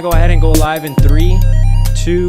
go ahead and go live in 3, 2,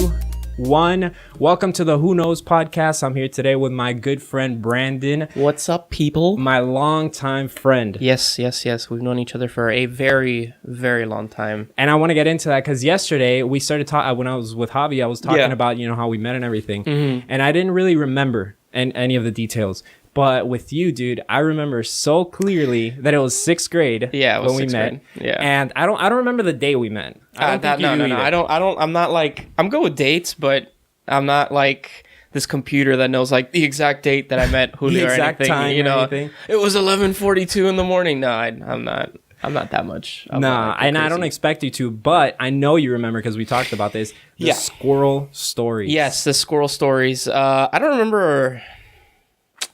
1. Welcome to the Who Knows podcast. I'm here today with my good friend Branden. What's up, people? My longtime friend. Yes. We've known each other for a very, very long time. And I want to get into that because yesterday we started talking. When I was with Javi, I was talking about how we met and everything, and I didn't really remember any of the details. But with you, dude, I remember so clearly that it was sixth grade. Yeah, it was when we met. grade. Yeah, and I don't remember the day we met. No. I'm not like, I'm good with dates, but I'm not like this computer that knows like the exact date that I met Julio the exact or anything. Time or anything. It was 11:42 in the morning. No, I'm not that much. And I don't expect you to, but I know you remember because we talked about this. The squirrel stories. Yes, the squirrel stories. I don't remember.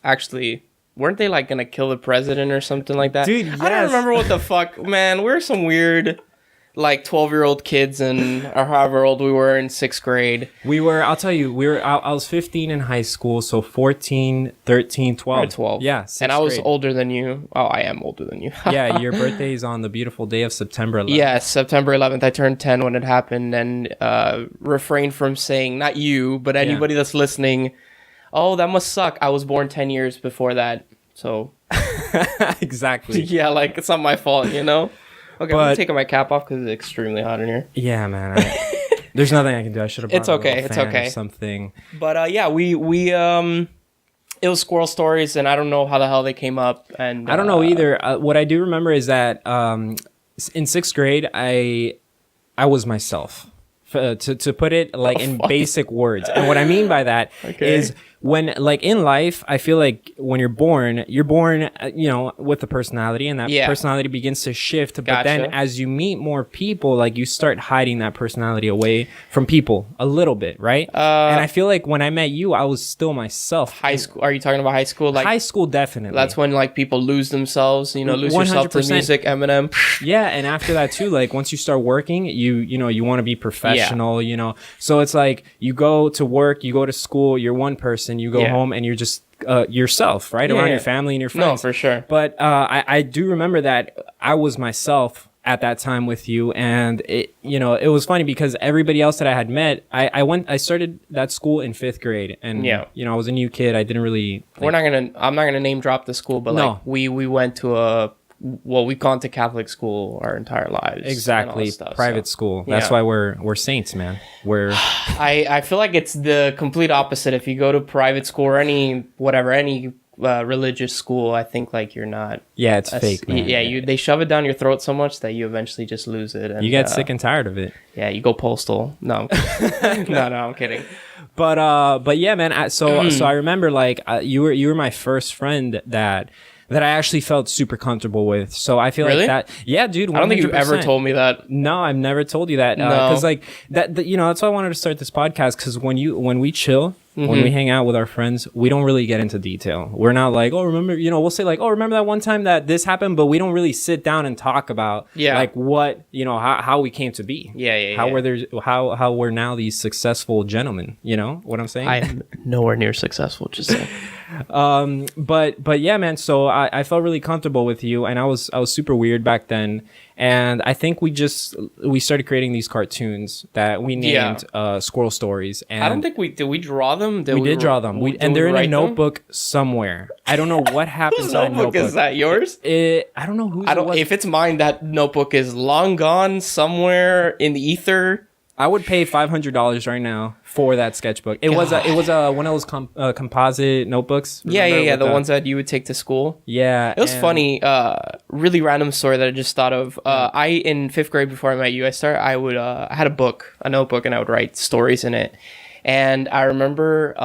Actually, weren't they like gonna kill the president or something like that? Dude, yes. I don't remember what the fuck, man. We're some weird, like 12-year-old kids or however old we were in sixth grade. I'll tell you, I was 15 in high school, so 14, 13, 12. 12. Yeah, and I was grade. older than you. Oh, I am older than you. Yeah, your birthday is on the beautiful day of September 11th. Yes, September 11th. I turned 10 when it happened, and refrain from saying, not you, but anybody that's listening, oh, that must suck. I was born 10 years before that, so... Exactly. Yeah, like, it's not my fault, Okay, I'm taking my cap off because it's extremely hot in here. Yeah, man. There's nothing I can do. I should have brought It's okay. Or something. But, yeah, we it was squirrel stories, and I don't know how the hell they came up. And I don't know either. What I do remember is that in sixth grade, I was myself. To put it like in basic words. And what I mean by that is when like in life, I feel like when you're born with a personality, and that personality begins to shift. But then as you meet more people, like you start hiding that personality away from people a little bit, right? And I feel like when I met you, I was still myself. High school? Are you talking about high school? Like high school, definitely. That's when like people lose themselves, lose 100%. Yourself to music, Eminem. Yeah, and after that too, like once you start working, you want to be professional, So it's like you go to work, you go to school, you're one person, you go home and you're just yourself, right? Around your family and your friends. No, for sure. But I do remember that I was myself at that time with you, and it was funny because everybody else that I had met, I started that school in 5th grade, and I was a new kid. I didn't really I'm not gonna name drop the school, but like we went to we've gone to Catholic school our entire lives. Exactly. Private school. That's why we're saints, man. I feel like it's the complete opposite. If you go to private school or any religious school, I think like you're not. Yeah, it's fake, man. They shove it down your throat so much that you eventually just lose it. And you get sick and tired of it. Yeah, you go postal. No, no, I'm kidding. But yeah, man. So I remember like you were my first friend that I actually felt super comfortable with. So I feel like that. Yeah, dude. 100%. I don't think you've ever told me that. No, I've never told you that. Because like that, that's why I wanted to start this podcast. Because when we chill, when we hang out with our friends, we don't really get into detail. We're not like, oh, remember, we'll say like, oh, remember that one time that this happened, but we don't really sit down and talk about like what, how we came to be. How we're now these successful gentlemen. You know what I'm saying? I'm nowhere near successful, just saying. But yeah, man. So I felt really comfortable with you, and I was super weird back then. And I think we started creating these cartoons that we named Squirrel Stories. And I don't think did we draw them? We did draw them. And they're in a notebook somewhere. I don't know what happened to that notebook. Is that yours? I don't know whose it was. If it's mine, that notebook is long gone somewhere in the ether. I would pay $500 right now for that sketchbook. It was one of those composite notebooks. Yeah. The ones that you would take to school. Yeah. It was funny. Really random story that I just thought of. I in 5th grade before I met you, I had a notebook, and I would write stories in it. And I remember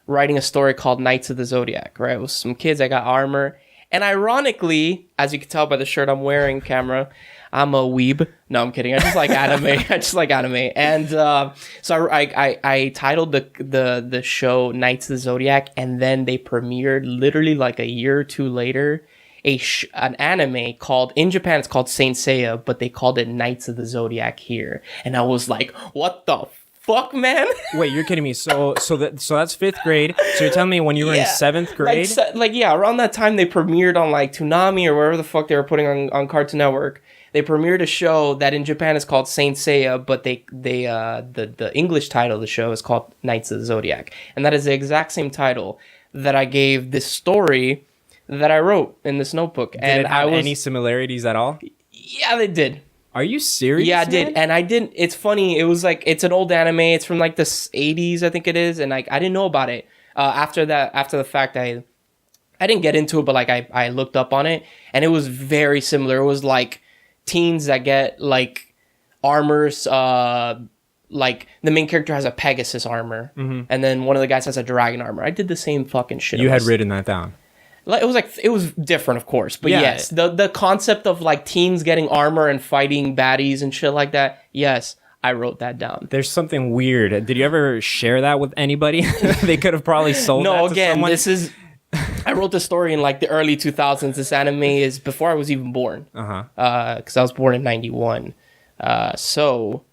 writing a story called Knights of the Zodiac. Right, it was some kids. I got armor, and ironically, as you can tell by the shirt I'm wearing, camera, I'm a weeb. No, I'm kidding. I just like anime. And so I titled the show Knights of the Zodiac, and then they premiered literally like a year or two later an anime called, in Japan it's called Saint Seiya, but they called it Knights of the Zodiac here. And I was like, what the fuck, man? Wait, you're kidding me. So that's 5th grade. So you're telling me when you were in 7th grade? Yeah, around that time they premiered on like Toonami or wherever the fuck they were putting on Cartoon Network. They premiered a show that in Japan is called Saint Seiya, but the English title of the show is called Knights of the Zodiac. And that is the exact same title that I gave this story that I wrote in this notebook. Did it have any similarities at all? Yeah, they did. Are you serious? Yeah, I did. And I didn't. It's funny. It was like, it's an old anime. It's from like the 80s, I think it is. And like, I didn't know about it. After the fact, I didn't get into it, but like I looked up on it and it was very similar. It was like teens that get like armors, like the main character has a Pegasus armor, and then one of the guys has a dragon armor. I did the same fucking shit. You had written that down. Like it was different, of course, but yeah. Yes, the concept of like teens getting armor and fighting baddies and shit like that. Yes, I wrote that down. There's something weird. Did you ever share that with anybody? They could have probably sold. No, that to again, someone. This is. I wrote the story in like the early 2000s. This anime is before I was even born. Because I was born in 91. So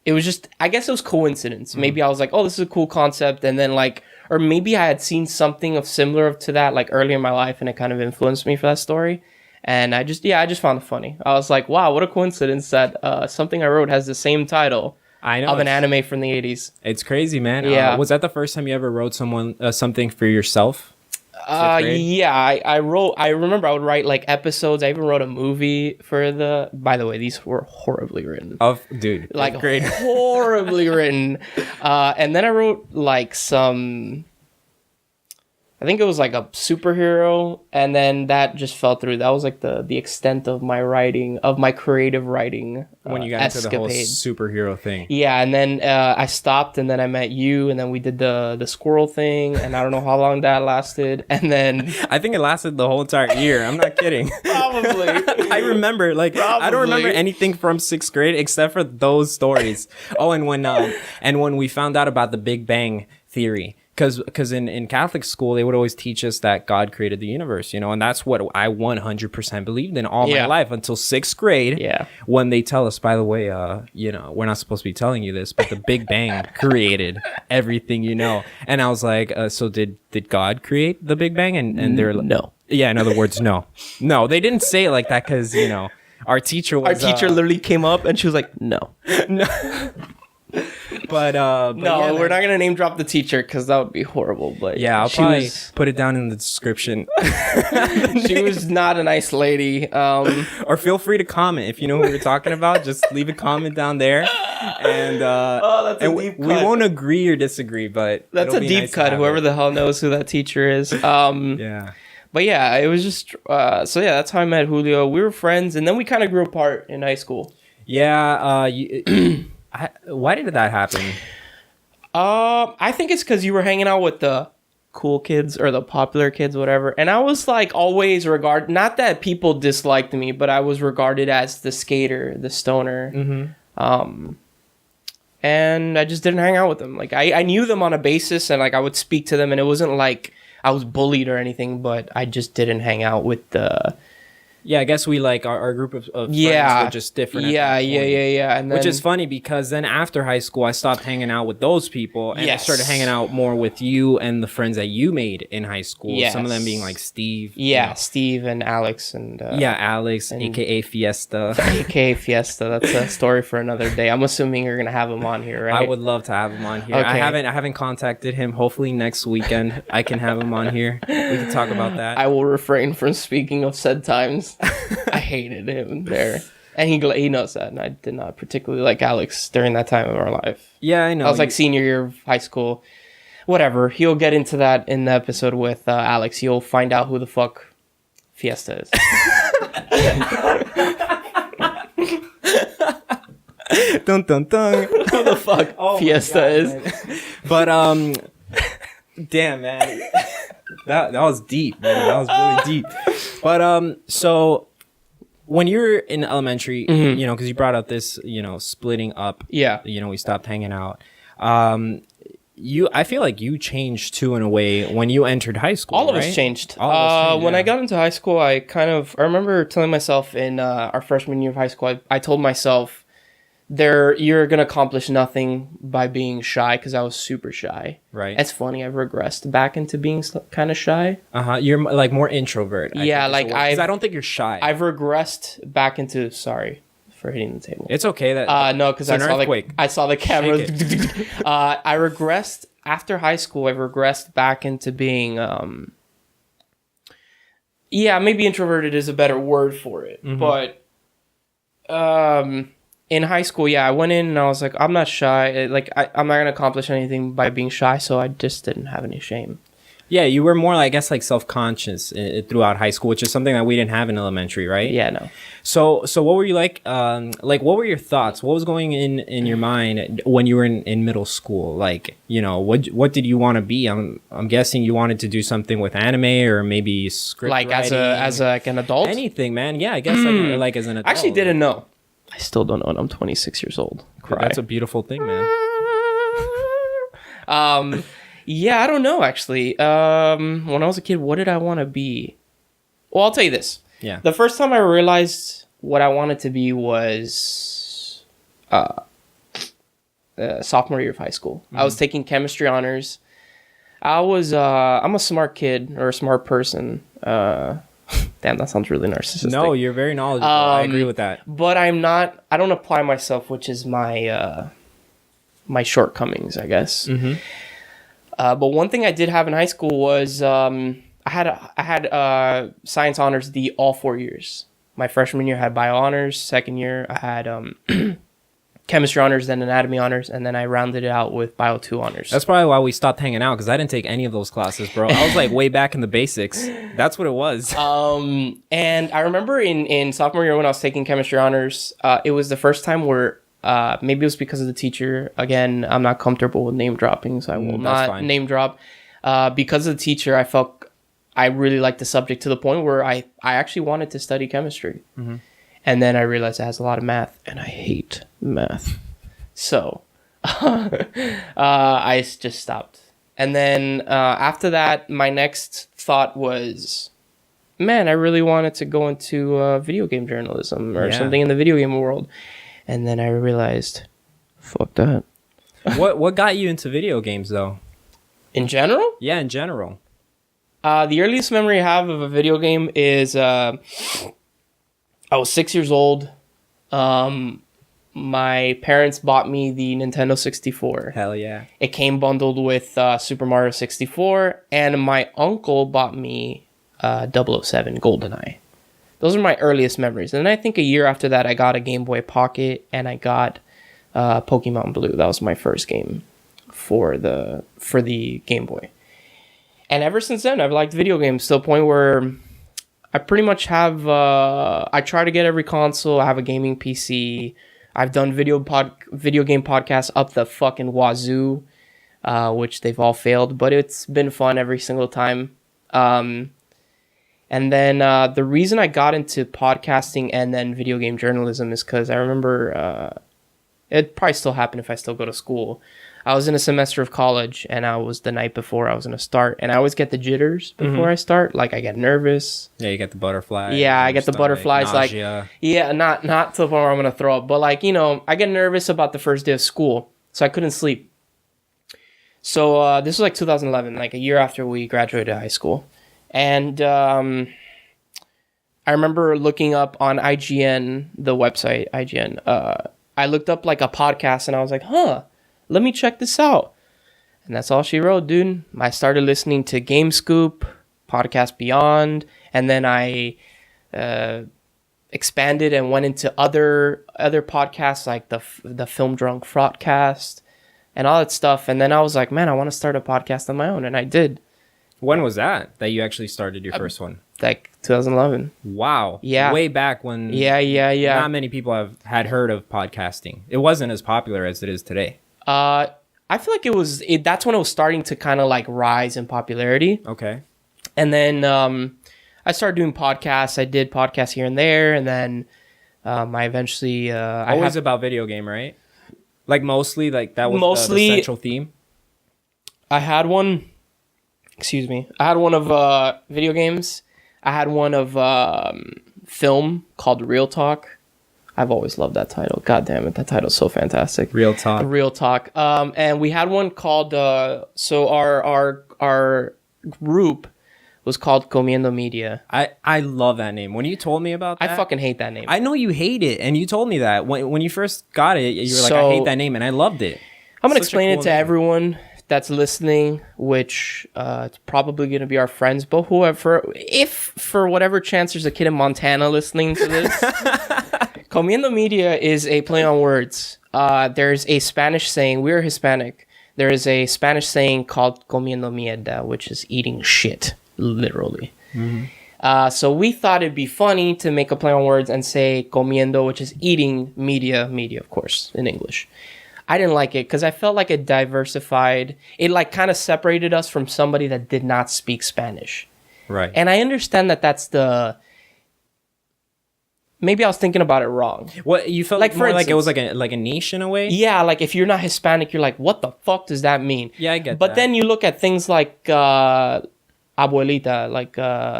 it was just, I guess it was coincidence. Maybe I was like, oh, this is a cool concept. And then like, or maybe I had seen something of similar to that like earlier in my life and it kind of influenced me for that story. And I just found it funny. I was like, wow, what a coincidence that something I wrote has the same title. I know, of an anime from the 80s. It's crazy, man. Yeah. Was that the first time you ever wrote something for yourself? Yeah, I remember I would write like episodes. I even wrote a movie for by the way, these were horribly written. Dude, like great. Horribly written. And then I wrote like I think it was like a superhero, and then that just fell through. That was like the extent of my writing, of my creative writing. When you got into the whole superhero thing. Yeah, and then I stopped, and then I met you, and then we did the squirrel thing, and I don't know how long that lasted. And then I think it lasted the whole entire year. I'm not kidding. Probably. I remember, like, probably. I don't remember anything from 6th grade except for those stories. Oh, and when we found out about the Big Bang Theory. Because in Catholic school, they would always teach us that God created the universe, you know, and that's what I 100% believed in all my life until 6th grade. Yeah. When they tell us, by the way, you know, we're not supposed to be telling you this, but the Big Bang created everything, you know. And I was like, so did God create the Big Bang? And they're like, no. Yeah, in other words, no. No, they didn't say it like that because, you know, our teacher literally came up and she was like, no. No. But no, yeah, we're not gonna name drop the teacher because that would be horrible. But yeah, I'll probably put it down in the description. She was not a nice lady. Or feel free to comment if you know who we're talking about. Just leave a comment down there, and that's a deep cut. We won't agree or disagree, but that's a deep cut. Whoever the hell knows who that teacher is. Yeah. But yeah, it was just so yeah, that's how I met Julio. We were friends, and then we kind of grew apart in high school. Yeah. Why did that happen? I think it's because you were hanging out with the cool kids or the popular kids, whatever. And I was like always not that people disliked me, but I was regarded as the skater, the stoner. Mm-hmm. And I just didn't hang out with them. Like I knew them on a basis, and like I would speak to them, and it wasn't like I was bullied or anything, but I just didn't hang out with the. Yeah, I guess we like our group of friends were just different. Yeah. And then, which is funny because then after high school, I stopped hanging out with those people and I started hanging out more with you and the friends that you made in high school. Yes. Some of them being like Steve. Yeah, you know. Steve and Alex and Alex, aka Fiesta. AKA Fiesta. That's a story for another day. I'm assuming you're gonna have him on here, right? I would love to have him on here. Okay. I haven't contacted him. Hopefully next weekend I can have him on here. We can talk about that. I will refrain from speaking of said times. I hated him there. And he knows that. And I did not particularly like Alex during that time of our life. Yeah, I know. I was like senior year of high school. Whatever. He'll get into that in the episode with Alex. You'll find out who the fuck Fiesta is. Dun dun dun. Who the fuck Fiesta is. Man. But damn, man. That was deep, man. That was really deep. But so when you were in elementary, you know, because you brought up this, you know, splitting up. Yeah. You know, we stopped hanging out. I feel like you changed too in a way when you entered high school. All of us changed. When I got into high school, I remember telling myself in our freshman year of high school, I told myself you're gonna accomplish nothing by being shy, because I was super shy. Right. It's funny, I've regressed back into being kind of shy. You're like more introvert. Yeah, like I don't think you're shy. I've regressed back into. Sorry for hitting the table. It's okay that. No, because I saw the camera. I regressed after high school. I regressed back into being. Yeah, maybe introverted is a better word for it, but in high school, yeah, I went in and I was like, I'm not shy. Like, I'm not gonna accomplish anything by being shy, so I just didn't have any shame. Yeah, you were more, I guess, like self-conscious throughout high school, which is something that we didn't have in elementary, right? Yeah, no. So what were you like? Like, what were your thoughts? What was going in your mind when you were in middle school? Like, what did you want to be? I'm guessing you wanted to do something with anime or maybe script like writing. as an adult. Anything, man. Yeah, I guess like as an adult. I actually didn't know. I still don't know, and I'm 26 years old. Cry. That's a beautiful thing, man. Yeah, I don't know, actually. When I was a kid, what did I want to be? Well, I'll tell you this. Yeah. The first time I realized what I wanted to be was sophomore year of high school. I was taking chemistry honors. I'm a smart kid, or a smart person. Damn, that sounds really narcissistic. No, you're very knowledgeable. I agree with that. But I don't apply myself, which is my my shortcomings, I guess. But one thing I did have in high school was I had science honors all 4 years. My freshman year I had bio honors. Second year I had chemistry honors, then anatomy honors, and then I rounded it out with bio 2 honors. That's probably why we stopped hanging out, because I didn't take any of those classes, bro. I was like way back in the basics. That's what it was. And I remember in sophomore year when I was taking chemistry honors, it was the first time where maybe it was because of the teacher. Again, I'm not comfortable with name dropping, so I will not name drop. Because of the teacher, I felt I really liked the subject to the point where I actually wanted to study chemistry. And then I realized it has a lot of math, and I hate math. So I just stopped. And then after that, my next thought was, man, I really wanted to go into video game journalism or something in the video game world. And then I realized, fuck that. What got you into video games, though? In general? Yeah, in general. The earliest memory I have of a video game is I was 6 years old. My parents bought me the Nintendo 64. Hell yeah. It came bundled with Super Mario 64, and my uncle bought me 007 GoldenEye. Those are my earliest memories. And then I think a year after that, I got a Game Boy Pocket, and I got Pokemon Blue. That was my first game for the Game Boy. And ever since then, I've liked video games to the point where I pretty much have... I try to get every console. I have a gaming PC. I've done video game podcasts up the fucking wazoo, which they've all failed. But it's been fun every single time. And then the reason I got into podcasting and then video game journalism is because I remember... it'd probably still happen if I still go to school. I was in a semester of college, and I was the night before I was going to start. And I always get the jitters before I start. Like, I get nervous. Yeah, you get the butterflies. Yeah, I get the butterflies. Nausea. Like, yeah, not to the point where I'm going to throw up. But, like, I get nervous about the first day of school. So I couldn't sleep. So this was, like, 2011, like a year after we graduated high school. And I remember looking up on IGN, the website, IGN. I looked up, like, a podcast, and I was like, let me check this out. And that's all she wrote, dude. I started listening to Game Scoop, Podcast Beyond, and then I expanded and went into other podcasts like the Film Drunk Fraudcast and all that stuff. And then I was like, man, I want to start a podcast on my own, and I did. When was that you actually started your first one? Like 2011. Wow. Yeah. Way back when. Yeah. Not many people had heard of podcasting. It wasn't as popular as it is today. I feel like that's when it was starting to kind of like rise in popularity. Okay. And then I started doing podcasts. I did podcasts here and there, and then I eventually always about video game, right? Like mostly, like that was the central theme. I had one. Excuse me. I had one of video games. I had one of film called Real Talk. I've always loved that title. God damn it, that title's so fantastic. Real talk. Real talk. And we had one called so our group was called Comiendo Media. I love that name. When you told me about that, I fucking hate that name. I know you hate it, and you told me that when you first got it. You were like, I hate that name, and I loved it. I'm gonna explain it to everyone that's listening, which it's probably gonna be our friends, but whoever, if for whatever chance there's a kid in Montana listening to this, Comiendo Media is a play on words. There's a Spanish saying, we're Hispanic. There is a Spanish saying called comiendo mierda, which is eating shit, literally. Mm-hmm. So we thought it'd be funny to make a play on words and say comiendo, which is eating, media, of course, in English. I didn't like it because I felt like it diversified. It like kind of separated us from somebody that did not speak Spanish. Right. And I understand that that's the... Maybe I was thinking about it wrong. What you felt like more instance, like it was like a niche in a way? Yeah, like if you're not Hispanic, you're like, what the fuck does that mean? Yeah, I get that. But then you look at things like abuelita, like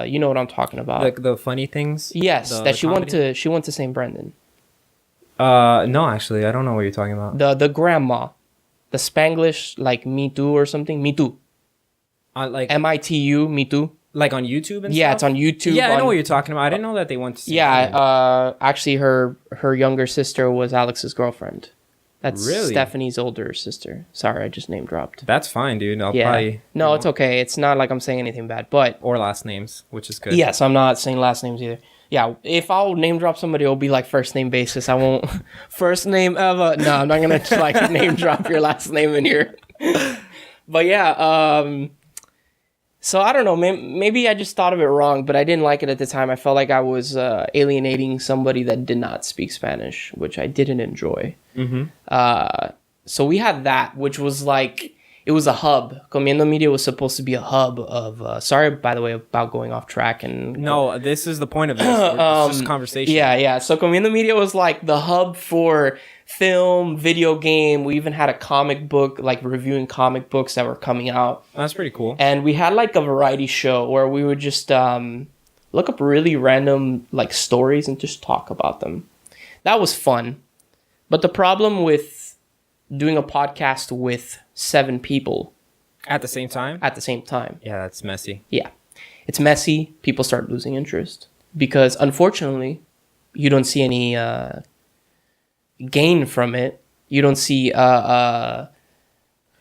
you know what I'm talking about. Like the funny things? Yes, that she went comedy? to St. Branden. No, actually, I don't know what you're talking about. The grandma, the Spanglish, like me too or something. Me too. Like MITU, me too. Like on YouTube and yeah, stuff? it's on YouTube. Yeah, I know what you're talking about. I didn't know that they went to see actually her younger sister was Alex's girlfriend. That's really? Stephanie's older sister. Sorry, I just name dropped. That's fine, dude. I'll Yeah. probably... No, it's okay. It's not like I'm saying anything bad, but... Or last names, which is good. Yes, I'm not saying last names either. Yeah, if I'll name drop somebody, it'll be like first name basis. I won't... First name Eva. No, I'm not going to like name drop your last name in here. But yeah, so I don't know. Maybe I just thought of it wrong, but I didn't like it at the time. I felt like I was alienating somebody that did not speak Spanish, which I didn't enjoy. Mm-hmm. So we had that, which was like, it was a hub. Comiendo Media was supposed to be a hub of, sorry, by the way, about going off track. And No, this is the point of this. It's just conversation. Yeah. So Comiendo Media was like the hub for film, video game. We even had a comic book, like reviewing comic books that were coming out. That's pretty cool. And we had like a variety show where we would just look up really random like stories and just talk about them. That was fun. But the problem with doing a podcast with 7 people At the same time? Yeah, that's messy. Yeah. It's messy. People start losing interest because unfortunately you don't see any gain from it. You don't see right,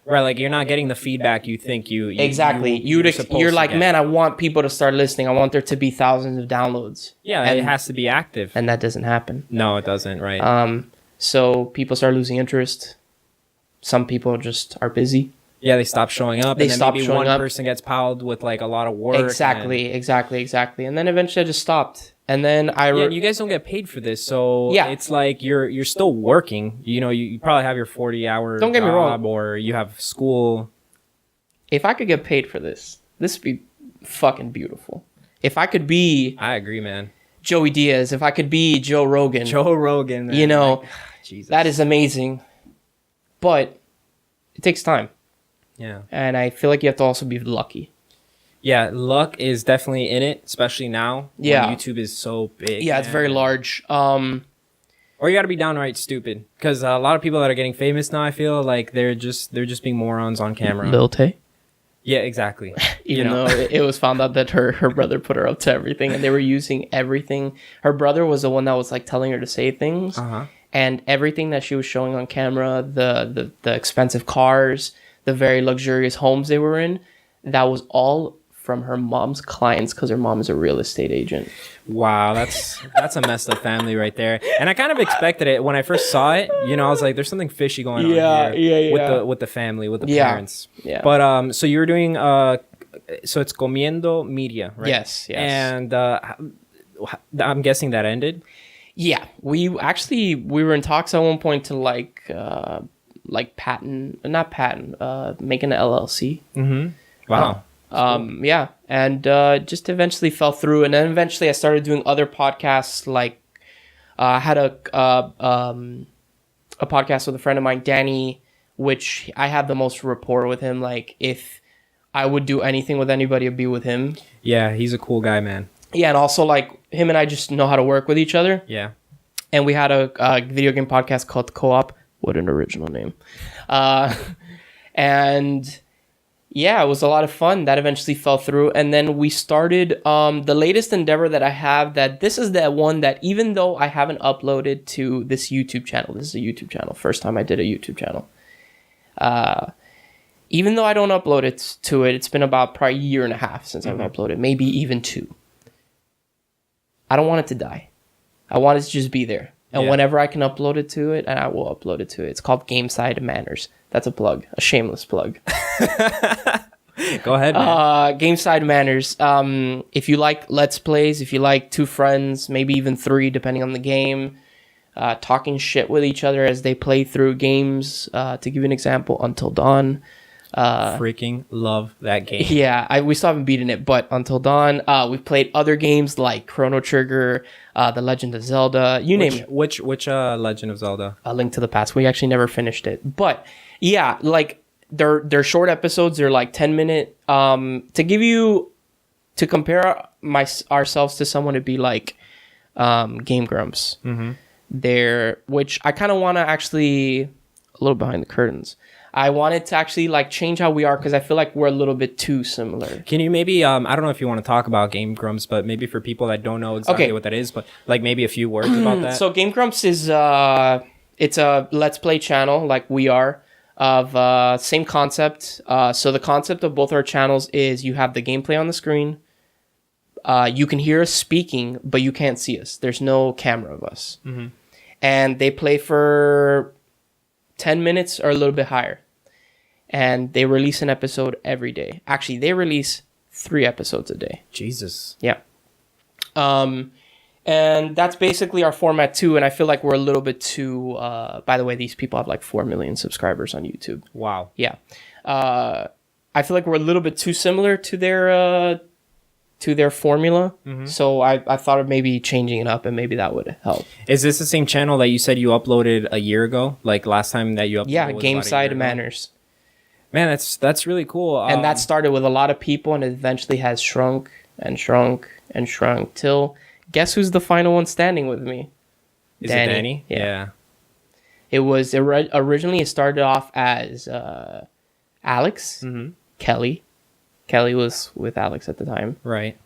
like you're not getting the feedback you think you exactly. You're like, man, I want people to start listening. I want there to be thousands of downloads. Yeah, and it has to be active. And that doesn't happen. No, it doesn't, right? So people start losing interest. Some people just are busy. Yeah, they stop showing up. They and then stop maybe showing one up. person gets piled with like a lot of work. Exactly. And then eventually I just stopped. And then you guys don't get paid for this, so yeah. It's like you're still working. You know, you probably have your 40-hour Don't get me wrong. or you have school. If I could get paid for this would be fucking beautiful. If I could be... I agree, man. Joey Diaz, if I could be Joe Rogan. Joe Rogan, man. You know, like, Jesus. That is amazing. But it takes time. Yeah. And I feel like you have to also be lucky. Yeah, luck is definitely in it, especially now. Yeah. When YouTube is so big. Yeah, it's very large. Or you got to be downright stupid, because a lot of people that are getting famous now, I feel like they're just being morons on camera. Lil Tay. Yeah, exactly. Even though it was found out that her brother put her up to everything, and they were using everything. Her brother was the one that was like telling her to say things, and everything that she was showing on camera, the expensive cars, the very luxurious homes they were in, that was all from her mom's clients, because her mom is a real estate agent. Wow, that's a messed up family right there. And I kind of expected it when I first saw it. You know, I was like, "There's something fishy going on here with the family, with the parents." Yeah. But so you were doing so it's Comiendo Media, right? Yes. And I'm guessing that ended. Yeah, we were in talks at one point to like making an LLC. Mm-hmm. Wow. Yeah, and just eventually fell through, and then eventually I started doing other podcasts. Like I had a podcast with a friend of mine, Danny, which I had the most rapport with him. Like if I would do anything with anybody, it'd be with him. Yeah, he's a cool guy, man. Yeah, and also like him and I just know how to work with each other. Yeah. And we had a video game podcast called Co-op. What an original name. And yeah, it was a lot of fun. That eventually fell through. And then we started the latest endeavor that I have, that this is the one that even though I haven't uploaded to this YouTube channel, this is a YouTube channel. First time I did a YouTube channel. Even though I don't upload it to it, it's been about probably a year and a half since I've uploaded, maybe even 2. I don't want it to die. I want it to just be there. And whenever I can upload it to it, and I will upload it to it. It's called Game Side Manners. That's a plug, a shameless plug. Go ahead, man. Game Side Manners. If you like Let's Plays, if you like 2 friends, maybe even 3, depending on the game, talking shit with each other as they play through games. To give you an example, Until Dawn. Freaking love that game. Yeah, we still haven't beaten it, but Until Dawn. We've played other games like Chrono Trigger, The Legend of Zelda, name it. Which Legend of Zelda? A Link to the Past. We actually never finished it, but yeah, like they're short episodes. They're like 10-minute. To compare ourselves to someone, it'd be like Game Grumps. Which I kind of want to actually a little behind the curtains. I wanted to actually like change how we are because I feel like we're a little bit too similar. Can you maybe, I don't know if you want to talk about Game Grumps, but maybe for people that don't know exactly what that is, but like maybe a few words about that. So Game Grumps is, it's a Let's Play channel like we are of same concept. So the concept of both our channels is you have the gameplay on the screen. You can hear us speaking, but you can't see us. There's no camera of us. And they play for 10 minutes or a little bit higher. And they release an episode every day. Actually, they release 3 episodes a day. Jesus. Yeah. And that's basically our format too. And I feel like we're a little bit too, by the way, these people have like 4 million subscribers on YouTube. Wow. Yeah. I feel like we're a little bit too similar to their formula. So I thought of maybe changing it up and maybe that would help. Is this the same channel that you said you uploaded a year ago? Like last time that you uploaded? Yeah, Game Side Manners. Man, that's really cool. And that started with a lot of people and it eventually has shrunk and shrunk and shrunk till guess who's the final one standing with me? Is it Danny? Yeah. It was originally it started off as Alex, Kelly. Kelly was with Alex at the time. Right.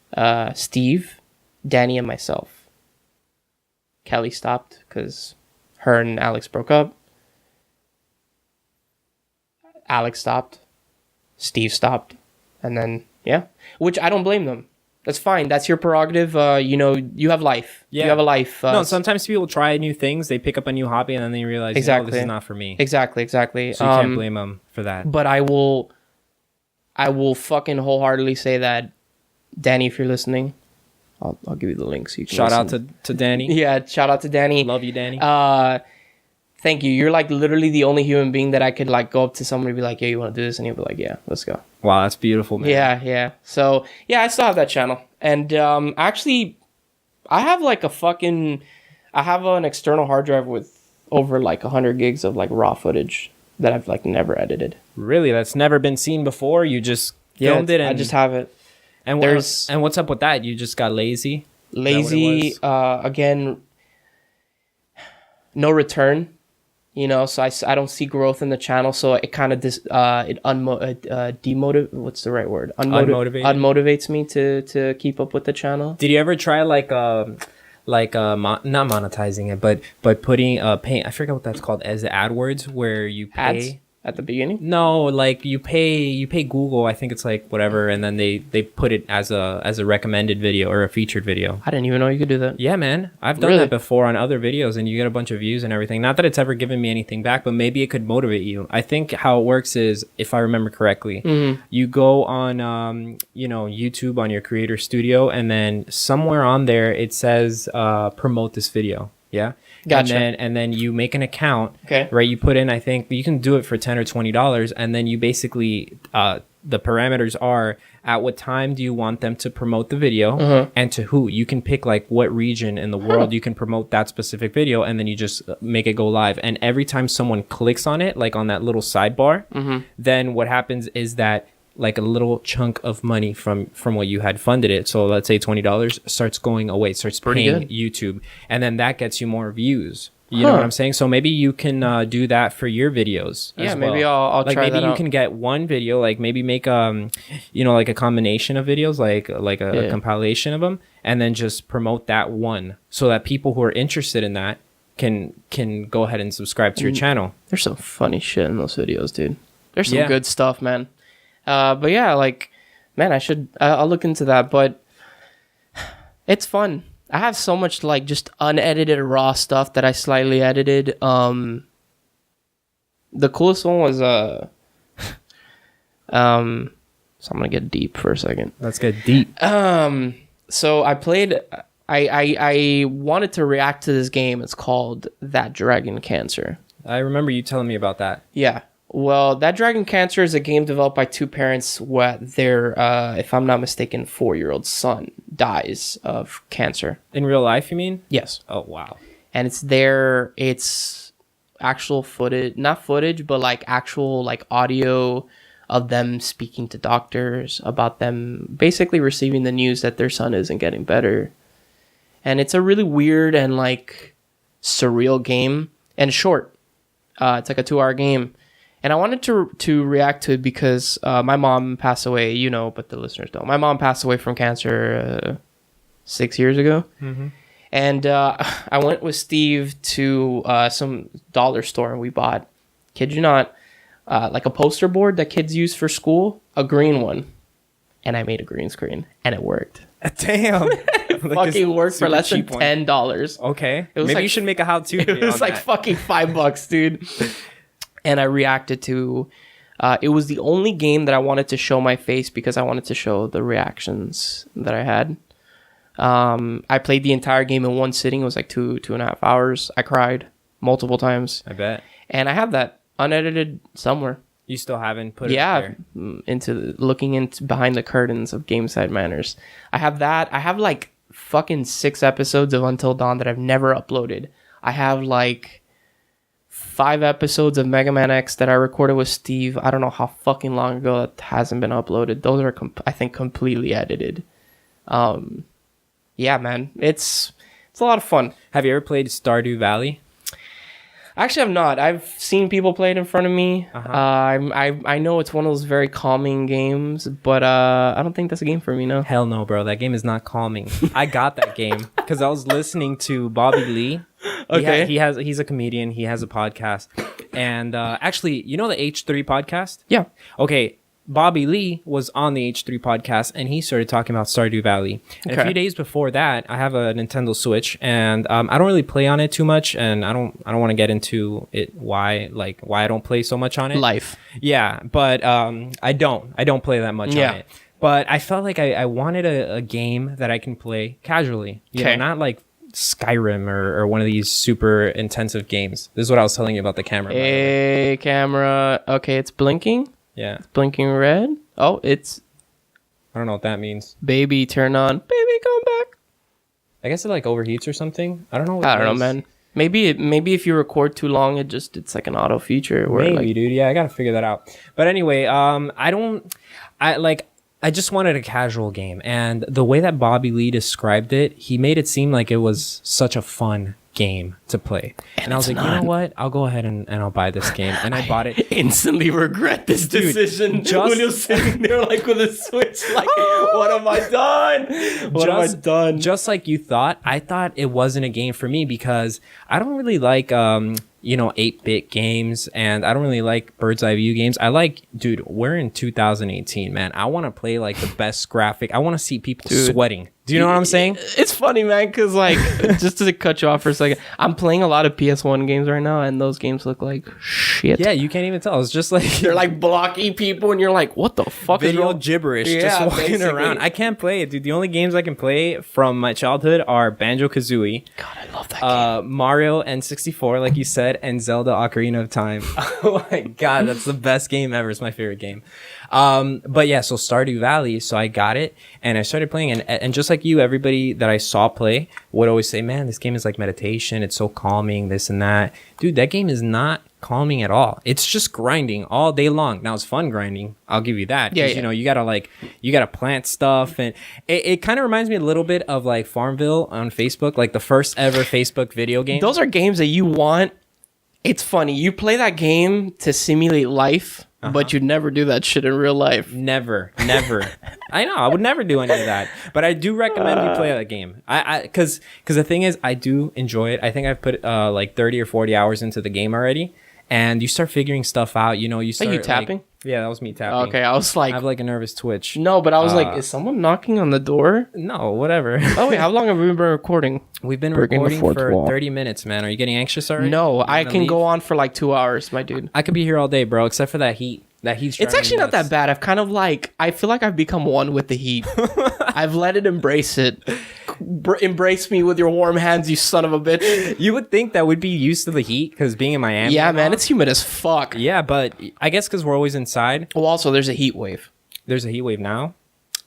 Steve, Danny, and myself. Kelly stopped because her and Alex broke up. Alex stopped. Steve stopped. And then, yeah. Which I don't blame them. That's fine. That's your prerogative. You have life. Yeah. You have a life. No, sometimes people try new things. They pick up a new hobby and then they realize, this is not for me. Exactly. So you can't blame them for that. But I will fucking wholeheartely say that, Danny, if you're listening, I'll give you the link so you can shout out to Danny. Yeah, shout out to Danny. Love you, Danny. Thank you. You're like literally the only human being that I could like go up to someone and be like, "Yeah, you want to do this?" And he'll be like, "Yeah, let's go." Wow, that's beautiful, man. Yeah. So yeah, I still have that channel, and actually, I have like I have an external hard drive with over like 100 gigs of like raw footage that I've like never edited. Really? That's never been seen before? You just filmed it? And I just have it. And what's up with that? You just got lazy? Lazy, again, no return, so I don't see growth in the channel, so it kind of what's the right word? Unmotivates me to keep up with the channel. Did you ever try not monetizing it, but putting pay? I forget what that's called. As AdWords, where you pay ads at the beginning. No, like you pay Google. I think it's like whatever, and then they put it as a recommended video or a featured video. I didn't even know you could do that. Yeah, man, I've done that before on other videos, and you get a bunch of views and everything. Not that it's ever given me anything back, but maybe it could motivate you. I think how it works is, if I remember correctly, you go on YouTube on your creator studio, and then somewhere on there it says promote this video. Yeah. Gotcha. And then you make an account, okay, right? You put in, I think you can do it for $10 or $20, and then you basically the parameters are at what time do you want them to promote the video and to who. You can pick like what region in the world you can promote that specific video, and then you just make it go live. And every time someone clicks on it, like on that little sidebar, then what happens is that like a little chunk of money from what you had funded it. So let's say $20 starts going away, starts paying YouTube, and then that gets you more views. You know what I'm saying? So maybe you can do that for your videos. Yeah, as maybe well. I'll like try maybe that you out. can get one video, like maybe make like a combination of videos, like a compilation of them, and then just promote that one so that people who are interested in that can go ahead and subscribe to your channel. There's some funny shit in those videos, dude. There's some good stuff, man. But yeah, like, man, I'll look into that, but it's fun. I have so much like just unedited raw stuff that I slightly edited. The coolest one was so I'm gonna get deep for a second. Let's get deep. So I played. I wanted to react to this game. It's called That Dragon Cancer. I remember you telling me about that. Yeah. Well, That Dragon Cancer is a game developed by two parents where their, if I'm not mistaken, 4-year-old son dies of cancer. In real life, you mean? Yes. Oh, wow. And it's actual footage, not footage, but like actual like audio of them speaking to doctors about them basically receiving the news that their son isn't getting better. And it's a really weird and like surreal game and short. It's like a 2-hour game. And I wanted to react to it because my mom passed away, you know, but the listeners don't. My mom passed away from cancer 6 years ago. Mm-hmm. And I went with Steve to some dollar store and we bought, kid you not, like a poster board that kids use for school, a green one. And I made a green screen and it worked. Damn. It fucking worked for less than $10. Okay. It was Maybe like, you should make a how-to video. It was like fucking $5, dude. And I reacted to it was the only game that I wanted to show my face because I wanted to show the reactions that I had. I played the entire game in one sitting. It was like 2.5 hours. I cried multiple times. I bet. And I have that unedited somewhere. You still haven't put it there? Into looking into behind the curtains of Game Side Manners. I have that. I have like fucking 6 episodes of Until Dawn that I've never uploaded. I have like 5 episodes of Mega Man X that I recorded with Steve. I don't know how fucking long ago that hasn't been uploaded. Those are, I think, completely edited. Yeah, man. It's a lot of fun. Have you ever played Stardew Valley? Actually, I've not. I've seen people play it in front of me. Uh-huh. I know it's one of those very calming games, but I don't think that's a game for me, no. Hell no, bro. That game is not calming. I got that game because I was listening to Bobby Lee. Okay. He's a comedian. He has a podcast. And actually, you know the H3 podcast? Yeah. Okay. Bobby Lee was on the H3 podcast and he started talking about Stardew Valley. And a few days before that, I have a Nintendo Switch and I don't really play on it too much, and I don't want to get into it why I don't play so much on it. Life. Yeah, but I don't play that much on it. But I felt like I wanted a game that I can play casually. You know, not like Skyrim or one of these super intensive games. This is what I was telling you about the camera. Hey, camera. Okay, it's blinking. Yeah. It's blinking red. Oh, it's... I don't know what that means. Baby, turn on. Baby, come back. I guess it like overheats or something. I don't know. I don't know, man. Maybe if you record too long, it's like an auto feature. Where maybe, dude. Yeah, I gotta figure that out. But anyway, I just wanted a casual game, and the way that Bobby Lee described it, he made it seem like it was such a fun game to play. And I was like, you know what? I'll go ahead and I'll buy this game. And I bought it. Instantly regret this decision. When you're sitting there like with a Switch, like, what have I done? What have I done? Just like you thought, I thought it wasn't a game for me because I don't really like 8-bit games, and I don't really like bird's eye view games. I like, dude, we're in 2018, man. I want to play like the best graphic. I want to see people sweating. Do you know what I'm saying? It's funny, man, because like, just to cut you off for a second, I'm playing a lot of PS1 games right now, and those games look like shit. Yeah, you can't even tell. It's just like they're like blocky people, and you're like, what the fuck is video gibberish just walking around. I can't play it, dude. The only games I can play from my childhood are Banjo-Kazooie. God, I love that game. Mario N64, like you said, and Zelda Ocarina of Time. Oh my god, that's the best game ever. It's my favorite game. But yeah, so Stardew Valley, so I got it and I started playing, and just like you, everybody that I saw play would always say, man, this game is like meditation, it's so calming, this and that. Dude, that game is not calming at all. It's just grinding all day long. Now it's fun grinding. I'll give you that. Yeah, You know, you gotta plant stuff, and it kind of reminds me a little bit of like Farmville on Facebook, like the first ever Facebook video game. Those are games that you want. It's funny. You play that game to simulate life, but you'd never do that shit in real life. Never. I know. I would never do any of that. But I do recommend you play that game. Because the thing is, I do enjoy it. I think I've put like 30 or 40 hours into the game already. And you start figuring stuff out. You know, you start. Are you tapping? Like, yeah, that was me tapping. Okay, I was like, I have like a nervous twitch. no, but I was like, is someone knocking on the door? No, whatever. Oh wait, how long have we been recording? We've been Breaking the recording fourth for wall. 30 minutes, man. Are you getting anxious already? No, You I wanna can leave? go on for like 2 hours, my dude. I could be here all day, bro, except for that heat. That heat's It's driving actually me not that nuts. bad. I've kind of like, I feel like I've become one with the heat. I've let it embrace it. Embrace me with your warm hands, you son of a bitch. You would think that we'd be used to the heat because being in Miami. Yeah, and man, all. it's humid as fuck. Yeah, but I guess because we're always inside, Well, also, there's a heat wave. there's a heat wave now.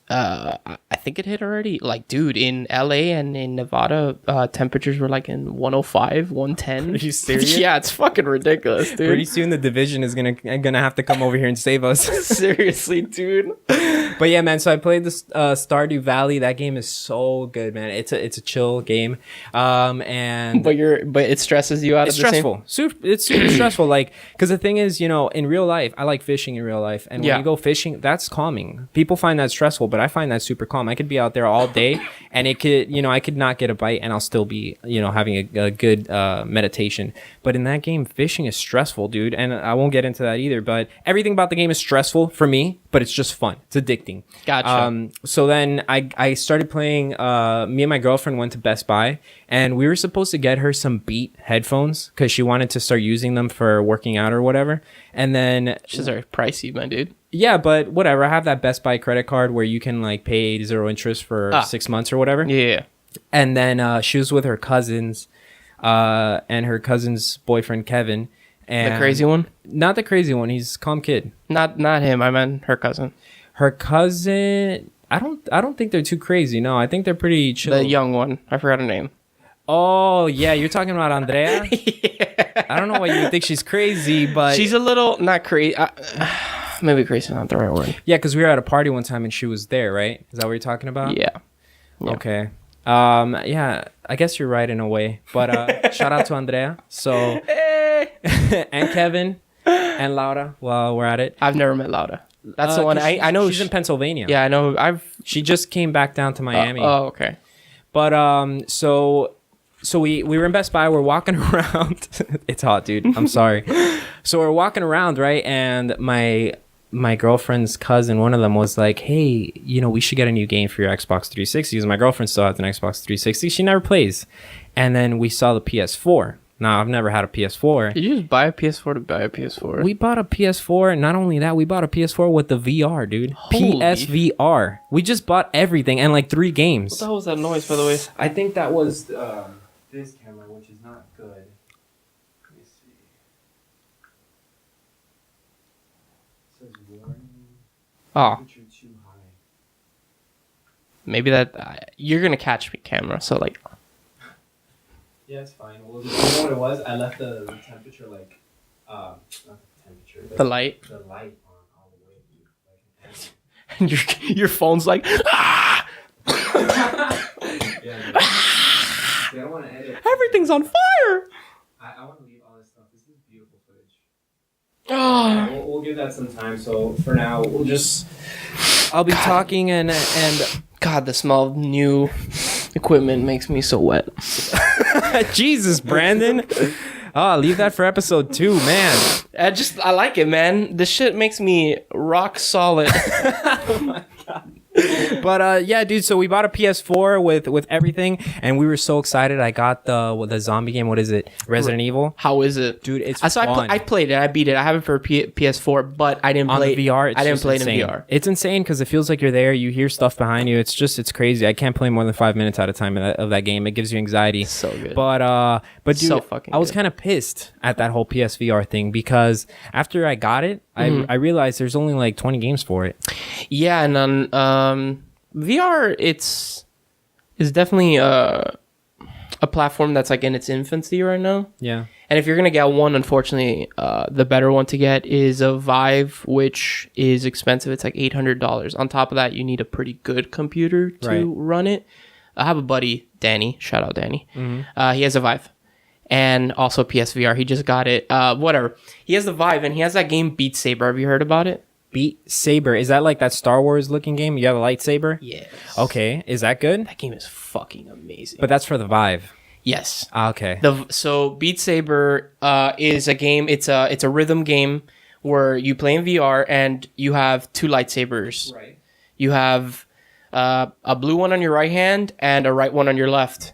I think it hit already. Like, dude, in LA and in Nevada, temperatures were like in 105, 110. Are you serious? Yeah, it's fucking ridiculous, dude. Pretty soon the division is gonna have to come over here and save us. Seriously, dude. But yeah, man. So I played this Stardew Valley. That game is so good, man. It's a chill game. And But it stresses you out. it's at the same- stressful. It's super stressful. Like, because the thing is, you know, in real life, I like fishing in real life, and when Yeah. you go fishing, that's calming. People find that stressful, but I find that super calm. I could be out there all day, and it could, you know, I could not get a bite, and I'll still be, you know, having a good meditation. But in that game, fishing is stressful, dude, and I won't get into that either. But everything about the game is stressful for me, but it's just fun. It's addicting. Gotcha. So then I started playing. Me and my girlfriend went to Best Buy, and we were supposed to get her some Beat headphones because she wanted to start using them for working out or whatever. And then Shits are pricey, my dude. yeah, but whatever. I have that Best Buy credit card where you can like pay 0 interest for 6 months or whatever. Yeah. And then she was with her cousins, and her cousin's boyfriend Kevin. And The crazy one? Not the crazy one. He's a calm kid. Not him. I meant her cousin. Her cousin. I don't think they're too crazy. No, I think they're pretty chill. The young one. I forgot her name. Oh yeah, you're talking about Andrea. Yeah. I don't know why you would think she's crazy, but She's a little not crazy. Maybe crazy is not the right word. yeah, because we were at a party one time and she was there, right? Is that what you're talking about? Yeah. Yeah. Okay. Yeah, I guess you're right in a way. But shout out to Andrea. So and Kevin and Laura. While we're at it, I've never met Laura. That's the one 'cause I know. She's in Pennsylvania. Yeah, I know. She just came back down to Miami. Oh, okay. But so we were in Best Buy. We're walking around. It's hot, dude. I'm sorry. So we're walking around, right? And my girlfriend's cousin, one of them was like, "Hey, you know, we should get a new game for your Xbox 360." Because my girlfriend still has an Xbox 360. She never plays. And then we saw the PS4. Now I've never had a PS4. Did you just buy a PS4 to buy a PS4? We bought a PS4. Not only that, we bought a PS4 with the VR, dude. Holy. PSVR. We just bought everything and like 3 games. What the hell was that noise, by the way? I think that was this camera, which is not good. Let me see. It says warning. Oh, Temperature too high. maybe that you're gonna catch me, camera. So like, Yeah, it's fine. Well, you know what it was? I left the temperature like, not the temperature. the light, The light on all the way, dude. Like, and your phone's like, ah! yeah. Dude. See, I don't want to edit. Everything's on fire. I want to leave all this stuff. This is beautiful footage. Oh. We'll give that some time. So for now, we'll just. I'll be talking and God, the smell of new equipment makes me so wet. Jesus, Branden. Oh, leave that for episode 2, man. I like it, man. This shit makes me rock solid. Oh my god. But yeah, dude. So we bought a PS4 with everything, and we were so excited. I got the zombie game. What is it? Resident Evil. How is it, Dude, it's so fun. I played it. I beat it. I have it for PS4, but I didn't On play the VR. It's I didn't just play it insane. in VR. It's insane because it feels like you're there. You hear stuff behind you. It's crazy. I can't play more than 5 minutes at a time of that game. It gives you anxiety. So good. But dude, So fucking I was good. kind of pissed at that whole PSVR thing because after I got it, I realized there's only like 20 games for it. Yeah, and on VR, it's definitely a platform that's like in its infancy right now. Yeah. And if you're gonna get one, unfortunately, the better one to get is a Vive, which is expensive. It's like $800. On top of that, you need a pretty good computer to run it. I have a buddy, Danny. Shout out Danny. He has a Vive, and also PSVR. He just got it. Whatever. He has the Vive, and he has that game Beat Saber. Have you heard about it? Beat Saber. Is that like that Star Wars looking game? You have a lightsaber? Yes. Okay. Is that good? That game is fucking amazing. But that's for the Vive. Yes. Okay. So Beat Saber is a game. It's a rhythm game where you play in VR and you have two lightsabers. Right. You have a blue one on your right hand and a right one on your left.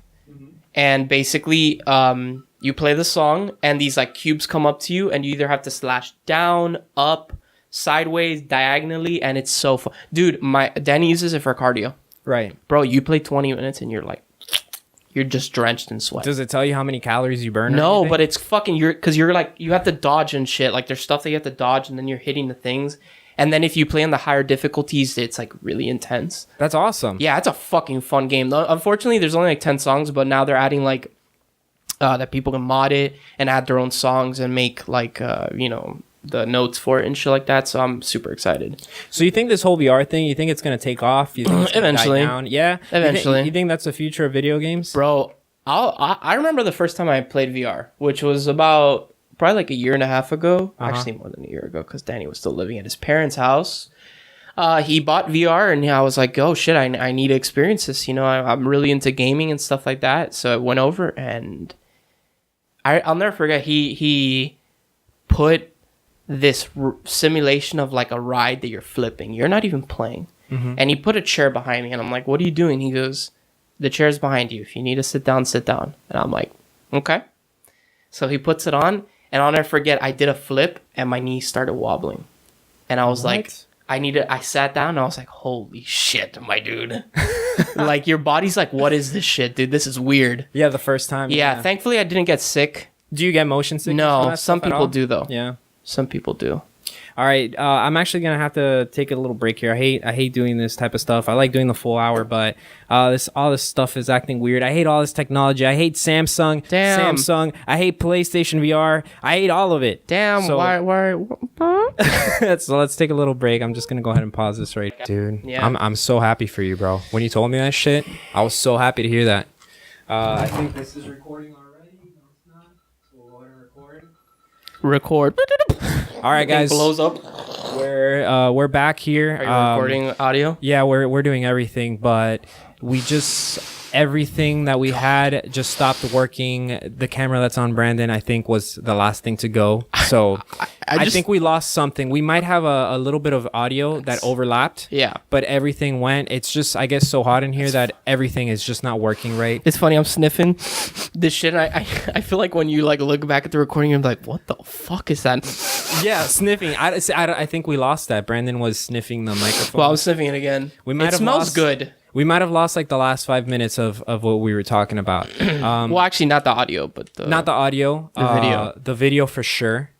And basically, you play the song and these like cubes come up to you and you either have to slash down, up, sideways, diagonally, and it's so fun. Dude, Danny uses it for cardio. Right. Bro, you play 20 minutes and you're just drenched in sweat. Does it tell you how many calories you burn? No, but it's fucking because you're like you have to dodge and shit. Like there's stuff that you have to dodge, and then you're hitting the things. And then if you play on the higher difficulties, it's like really intense. That's awesome. Yeah, it's a fucking fun game. Unfortunately, there's only like 10 songs, but now they're adding like that people can mod it and add their own songs and make like the notes for it and shit like that. So I'm super excited. So you think this whole VR thing, you think it's going to take off? You think it's gonna Eventually. die down? Yeah. Eventually. You think that's the future of video games? Bro, I remember the first time I played VR, which was about probably like a year and a half ago. Actually, more than a year ago, because Danny was still living at his parents' house. He bought VR, and I was like, oh shit, I need to experience this. I'm really into gaming and stuff like that. So I went over, and I'll never forget. He put this simulation of like a ride that you're flipping. You're not even playing. And he put a chair behind me, and I'm like, what are you doing? He goes, the chair's behind you. If you need to sit down, sit down. And I'm like, okay. So he puts it on, and I'll never forget, I did a flip, and my knees started wobbling. And I was like, I sat down, and I was like, holy shit, my dude. Like, your body's like, what is this shit, dude? This is weird. Yeah, the first time. Yeah, thankfully I didn't get sick. Do you get motion sickness? No, some people do, though. Yeah. Some people do. All right, I'm actually gonna have to take a little break here. I hate doing this type of stuff. I like doing the full hour, but all this stuff is acting weird. I hate all this technology. I hate Samsung. Damn. Samsung. I hate PlayStation VR. I hate all of it. Damn. So, why? so let's take a little break. I'm just gonna go ahead and pause this right, dude. Yeah. I'm so happy for you, bro. When you told me that shit, I was so happy to hear that. I think this is recording already. No, it's not. So we'll go ahead and record. All right, guys. Blows up. We're back here. Are you recording audio? Yeah, we're doing everything, but everything that we had just stopped working. The camera that's on Branden, I think, was the last thing to go. So I think we lost something. We might have a little bit of audio that overlapped. Yeah. But everything went. It's just, I guess, so hot in here that everything is just not working right. It's funny. I'm sniffing this shit. And I feel like when you like look back at the recording, I'm like, what the fuck is that? Yeah, sniffing. I think we lost that. Branden was sniffing the microphone. Well, I'm sniffing it again. It smells good. We might have lost like the last 5 minutes of what we were talking about. Well, actually, not the audio, but not the audio, the video. The video for sure.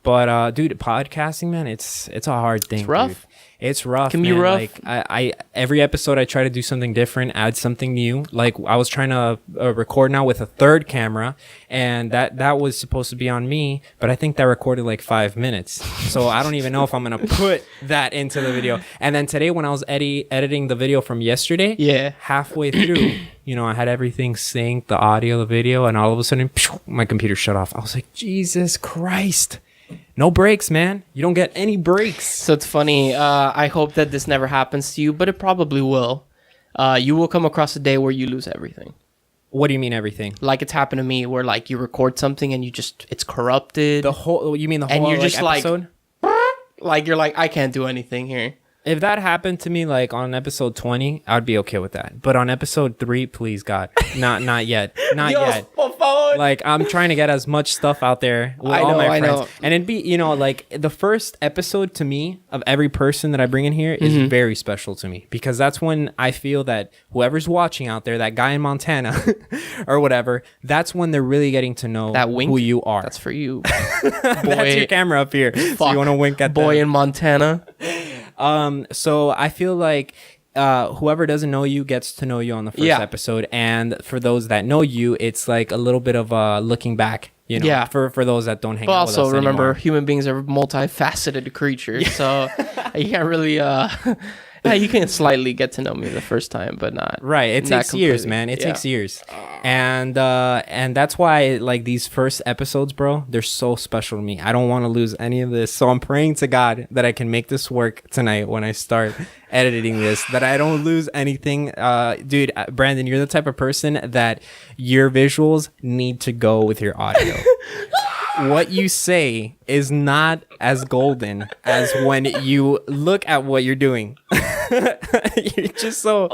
But dude, podcasting, man, it's a hard thing. It's rough. Dude. It's rough. It can be rough. Like I every episode I try to do something different, add something new. Like I was trying to record now with a third camera, and that was supposed to be on me, but I think that recorded like 5 minutes. So I don't even know if I'm gonna put that into the video. And then today when I was editing the video from yesterday, yeah, halfway through, I had everything synced, the audio, the video, and all of a sudden, my computer shut off. I was like, Jesus Christ. No breaks, man. You don't get any breaks. So it's funny. I hope that this never happens to you, but it probably will. You will come across a day where you lose everything. What do you mean everything? Like it's happened to me where like you record something and it's corrupted. You mean the whole and you're just episode? Like you're like, I can't do anything here. If that happened to me like on episode 20, I would be okay with that. But on episode 3, please God, not yet, not yet. Like I'm trying to get as much stuff out there with all my friends, and it'd be like the first episode to me of every person that I bring in here is very special to me because that's when I feel that whoever's watching out there, that guy in Montana or whatever, that's when they're really getting to know who you are. That's for you. That's your camera up here. So you want to wink at boy in Montana. So I feel like whoever doesn't know you gets to know you on the first episode, and for those that know you, it's like a little bit of looking back You know, Yeah. for those that don't hang But out with us also remember, anymore. human beings are multifaceted creatures, so you can't really. Yeah, you can slightly get to know me the first time, but not Right. It not takes years, completely. man. It Yeah. takes years. And that's why like these first episodes, bro, they're so special to me. I don't want to lose any of this. So I'm praying to God that I can make this work tonight when I start editing this, that I don't lose anything. Dude, Brandon, you're the type of person that your visuals need to go with your audio. What you say is not as golden as when you look at what you're doing. You're just so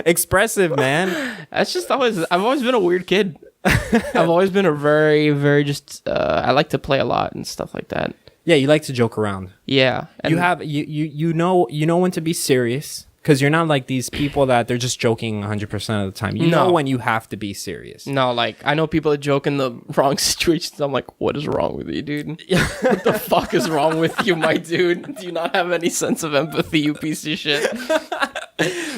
expressive, man. That's just always. I've always been a weird kid. I've always been a very, very just. I like to play a lot and stuff like that. Yeah, you like to joke around. Yeah, and You know when to be serious, because you're not like these people that they're just joking 100% of the time. You know when you have to be serious. No, like I know people that joke in the wrong situations. I'm like, what is wrong with you, dude? What the fuck is wrong with you, my dude? Do you not have any sense of empathy, you piece of shit?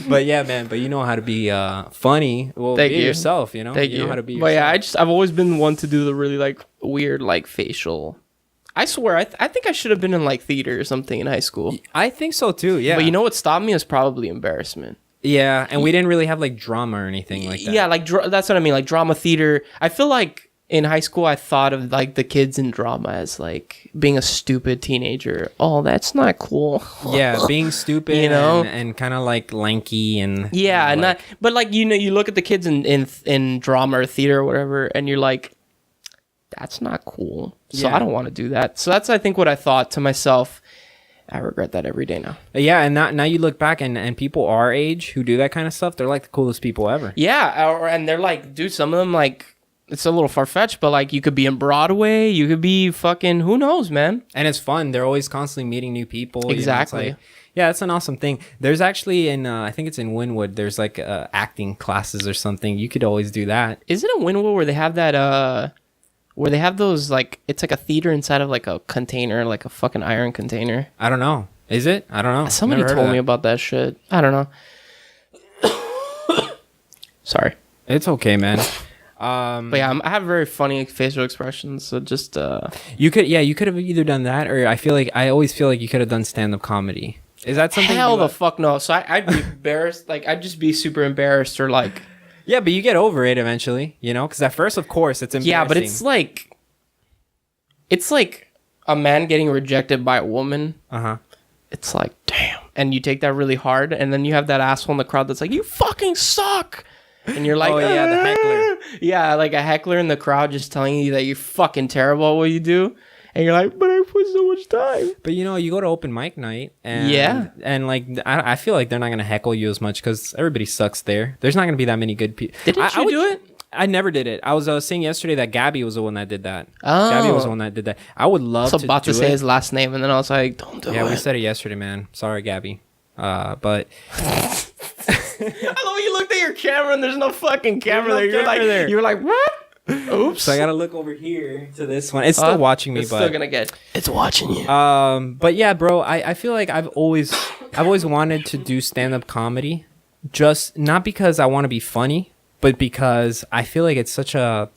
But yeah, man. But you know how to be funny. Well, Thank be you. yourself. You know. Thank you know how to be. But Yourself. yeah, I've always been one to do the really like weird like facial. I swear, I think I should have been in like theater or something in high school. I think so too. Yeah. But you know what stopped me was probably embarrassment. Yeah, and we didn't really have like drama or anything like that. Yeah, like that's what I mean, like drama theater. I feel like in high school I thought of like the kids in drama as like being a stupid teenager. Oh, that's not cool. Yeah, being stupid, You know? and kind of like lanky and Yeah, and like, that, but like you know, you look at the kids in drama or theater or whatever, and you're like, that's not cool. So Yeah. I don't want to do that. So that's I think what I thought to myself. I regret that every day now. Yeah, and now you look back and people our age who do that kind of stuff, they're like the coolest people ever. Yeah, and they're like, dude, some of them like it's a little far fetched, but like you could be in Broadway, you could be fucking who knows, man. And it's fun. They're always constantly meeting new people. You know, it's Exactly. like, yeah, that's an awesome thing. There's actually in I think it's in Wynwood. There's like acting classes or something. You could always do that. Is it in Wynwood where they have that where they have those like it's like a theater inside of like a container, like a fucking iron container? I don't know. Is it? I don't know. Somebody Never heard told of me that. about that shit. I don't know. Sorry. It's okay, man. But yeah, I have very funny facial expressions, so just You could have either done that, or I always feel like you could have done stand-up comedy. Is that something? hell the fuck no. So I'd be embarrassed, like I'd just be super embarrassed or like Yeah, but you get over it eventually, you know? Because at first, of course, it's embarrassing. yeah, but it's like a man getting rejected by a woman. Uh-huh. It's like, damn. And you take that really hard, and then you have that asshole in the crowd that's like, you fucking suck. And you're like, Oh, yeah, the heckler. Yeah, like a heckler in the crowd just telling you that you're fucking terrible at what you do. And you're like, but I put so much time. But you know, you go to open mic night, and Yeah. and like I feel like they're not gonna heckle you as much because everybody sucks there. There's not gonna be that many good people. Didn't you do it? I never did it. I was saying yesterday that Gabby was the one that did that. Oh. Gabby was the one that did that. I would love I was to about do to say it. his last name, and then I was like, don't do Yeah, it. we said it yesterday, man. Sorry, Gabby. But I love when you looked at your camera and there's no fucking camera no there. You're camera like, there. you're like, what? Oops. so I gotta look over here to this one. It's still watching me, it's but still gonna get. It's watching you. But yeah, bro, I feel like I've always wanted to do stand-up comedy, just not because I want to be funny, but because I feel like it's such a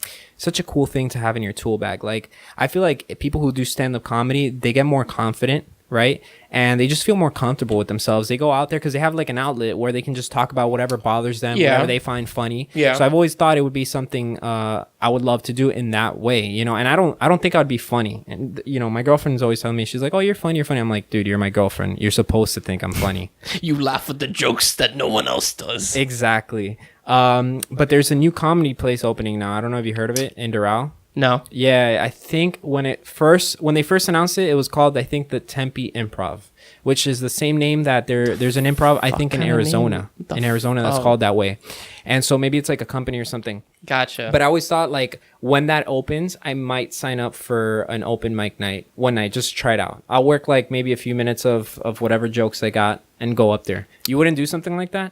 cool thing to have in your tool bag. Like, I feel like people who do stand-up comedy, they get more confident, right? And they just feel more comfortable with themselves. They go out there because they have like an outlet where they can just talk about whatever bothers them, Yeah. whatever they find funny. Yeah. So I've always thought it would be something I would love to do in that way, you know. And I don't think I'd be funny. And you know, my girlfriend's always telling me, she's like, "Oh, you're funny, you're funny." I'm like, "Dude, you're my girlfriend. You're supposed to think I'm funny." You laugh at the jokes that no one else does. Exactly. But there's a new comedy place opening now. I don't know if you heard of it in Doral. No. Yeah, I think when they first announced it, it was called, I think, the Tempe Improv, which is the same name that there's an improv, I think, in kinda Arizona. name? In Arizona, that's Oh. called that way. And so maybe it's like a company or something. Gotcha. But I always thought, like, when that opens, I might sign up for an open mic night one night, just try it out. I'll work like maybe a few minutes of whatever jokes I got and go up there. You wouldn't do something like that?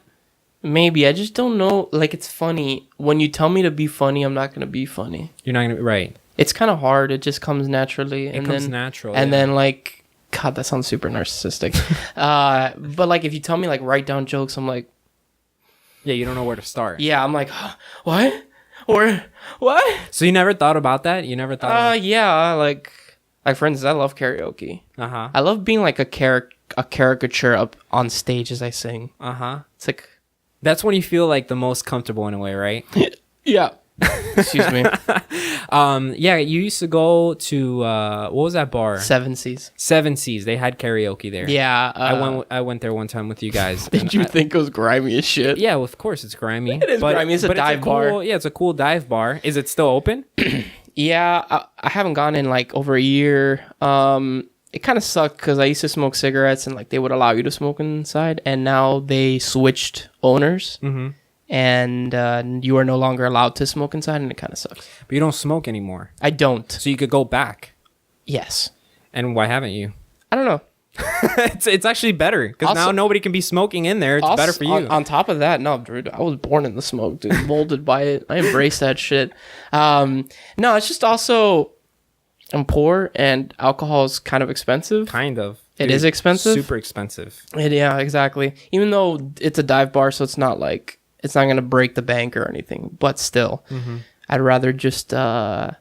Maybe. I just don't know. Like, it's funny. When you tell me to be funny, I'm not going to be funny. You're not gonna be right. It's kind of hard. It just comes naturally. It comes natural. And yeah. then, like, God, that sounds super narcissistic. But, like, if you tell me, like, write down jokes, I'm like, yeah, you don't know where to start. yeah, I'm like, huh, what? Or what? So you never thought about that? You never thought? Yeah, like for instance, I love karaoke. I love being like a caricature up on stage as I sing. It's like that's when you feel like the most comfortable in a way, right? Yeah. Excuse me. Yeah, you used to go to what was that bar? Seven Seas. Seven Seas. They had karaoke there. Yeah. I went there one time with you guys. Did you think it was grimy as shit? Yeah, well, of course it's grimy. It is grimy. It's a dive bar. Yeah, it's a cool dive bar. Is it still open? Yeah, I haven't gone in like over a year. It kind of sucked because I used to smoke cigarettes and like they would allow you to smoke inside, and now they switched owners. And you are no longer allowed to smoke inside, and it kind of sucks. But you don't smoke anymore. I don't. So you could go back. Yes. And why haven't you? I don't know. It's actually better because now nobody can be smoking in there. It's also, better for you. On top of that, no, dude, I was born in the smoke, dude. Molded by it. I embrace that shit. No, it's just also I'm poor and alcohol is kind of expensive. Kind of. It is expensive. Super expensive. Yeah, exactly. Even though it's a dive bar, so it's not like it's not gonna break the bank or anything. But still, I'd rather just buy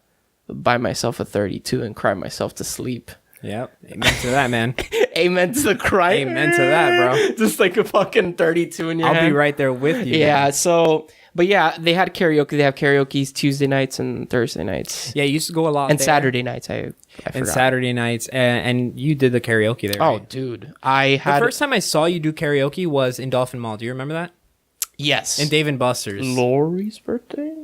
myself a 32 and cry myself to sleep. Yep. Amen to that, man. Amen to the cry. Amen to that, bro. Just like a fucking 32 in your hand. I'll be right there with you. Yeah. Man. So, but yeah, they had karaoke. They have karaoke's Tuesday nights and Thursday nights. Yeah, you used to go a lot. And there. Saturday nights. I forgot. And Saturday nights, and you did the karaoke there. Oh, right? dude, the first time I saw you do karaoke was in Dolphin Mall. Do you remember that? Yes. In Dave and Buster's. Lori's birthday.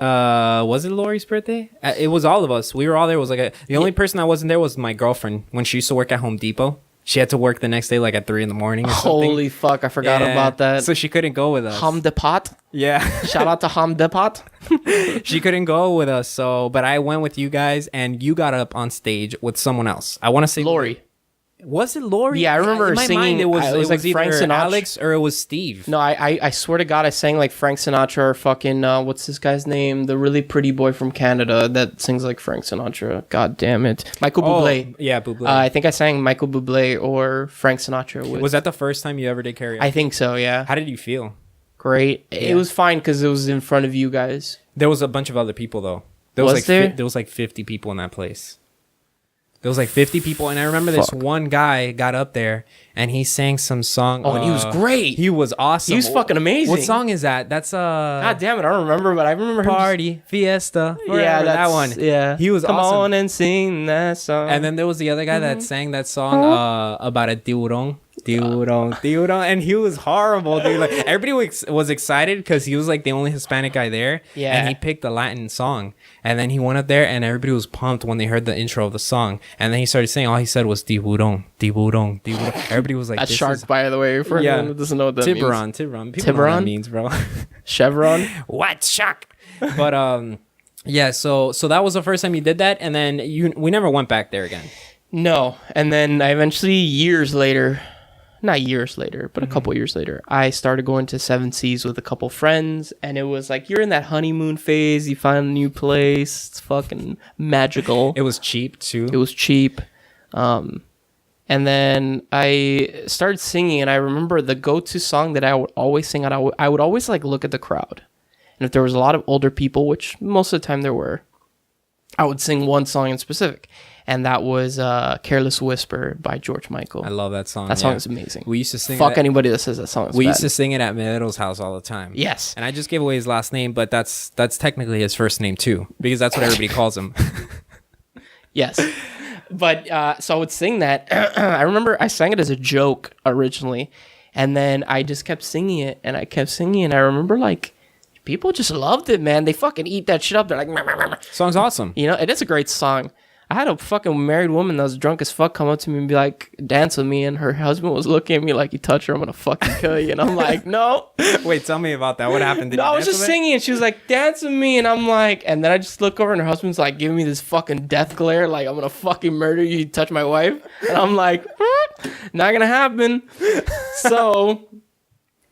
Was it Lori's birthday? It was all of us. We were all there. It was like the only person that wasn't there was my girlfriend when she used to work at Home Depot. She had to work the next day like at 3 a.m. or something. Holy fuck! I forgot about that. So she couldn't go with us. Ham de pot. Yeah. Shout out to Ham de pot. She couldn't go with us. But I went with you guys, and you got up on stage with someone else. I want to say Lori. Was it Lori? Yeah, I remember in my singing. Mind, it was like either Frank Sinatra, Alex or it was Steve. No, I swear to God, I sang like Frank Sinatra or fucking what's this guy's name? The really pretty boy from Canada that sings like Frank Sinatra. God damn it, Michael Bublé. Yeah, Bublé. I think I sang Michael Bublé or Frank Sinatra. Was that the first time you ever did karaoke? I think so. Yeah. How did you feel? Great. Yeah. It was fine because it was in front of you guys. There was a bunch of other people though. There was like 50 people in that place. There was like 50 people, and I remember this one guy got up there, and he sang some song. Oh, and he was great. He was awesome. He was fucking amazing. What song is that? That's God damn it, I don't remember, but I remember Party, Fiesta. Yeah, that one. Yeah. He was Come awesome. on and sing that song. And then there was the other guy that sang that song about a tiburón. And he was horrible, dude. Like everybody was excited because he was like the only Hispanic guy there. Yeah. And he picked a Latin song. And then he went up there and everybody was pumped when they heard the intro of the song. And then he started saying, all he said was tiburón. Everybody was like, that's shark, by the way, for anyone who doesn't know what that means. Tiburon. People know what that means, bro. Chevron. What? Shark. But yeah, so that was the first time you did that, and then we never went back there again. No. And then I eventually not years later, but a couple years later, I started going to Seven Seas with a couple friends, and it was like you're in that honeymoon phase. You find a new place. It's fucking magical. It was cheap too. It was cheap. And then I started singing, and I remember the go-to song that I would always sing. I would always like look at the crowd, and if there was a lot of older people, which most of the time there were, I would sing one song in specific. And that was Careless Whisper by George Michael. I love that song. That song is amazing. We used to sing Fuck anybody that says that song is We bad. used to sing it at Medero's house all the time. Yes. And I just gave away his last name, but that's technically his first name too, because that's what everybody calls him. Yes. But so I would sing that. I remember I sang it as a joke originally. And then I just kept singing it. And I kept singing it. And I remember like people just loved it, man. They fucking eat that shit up. They're like, meh, meh, meh. Song's awesome. You know, it is a great song. I had a fucking married woman that was drunk as fuck come up to me and be like, dance with me. And her husband was looking at me like, you touch her, I'm going to fucking kill you. And I'm like, no. Wait, tell me about that. What happened? No, I was just singing and she was like, dance with me. And I'm like, and then I just look over and her husband's like giving me this fucking death glare. Like, I'm going to fucking murder you. You touch my wife. And I'm like, not going to happen. So,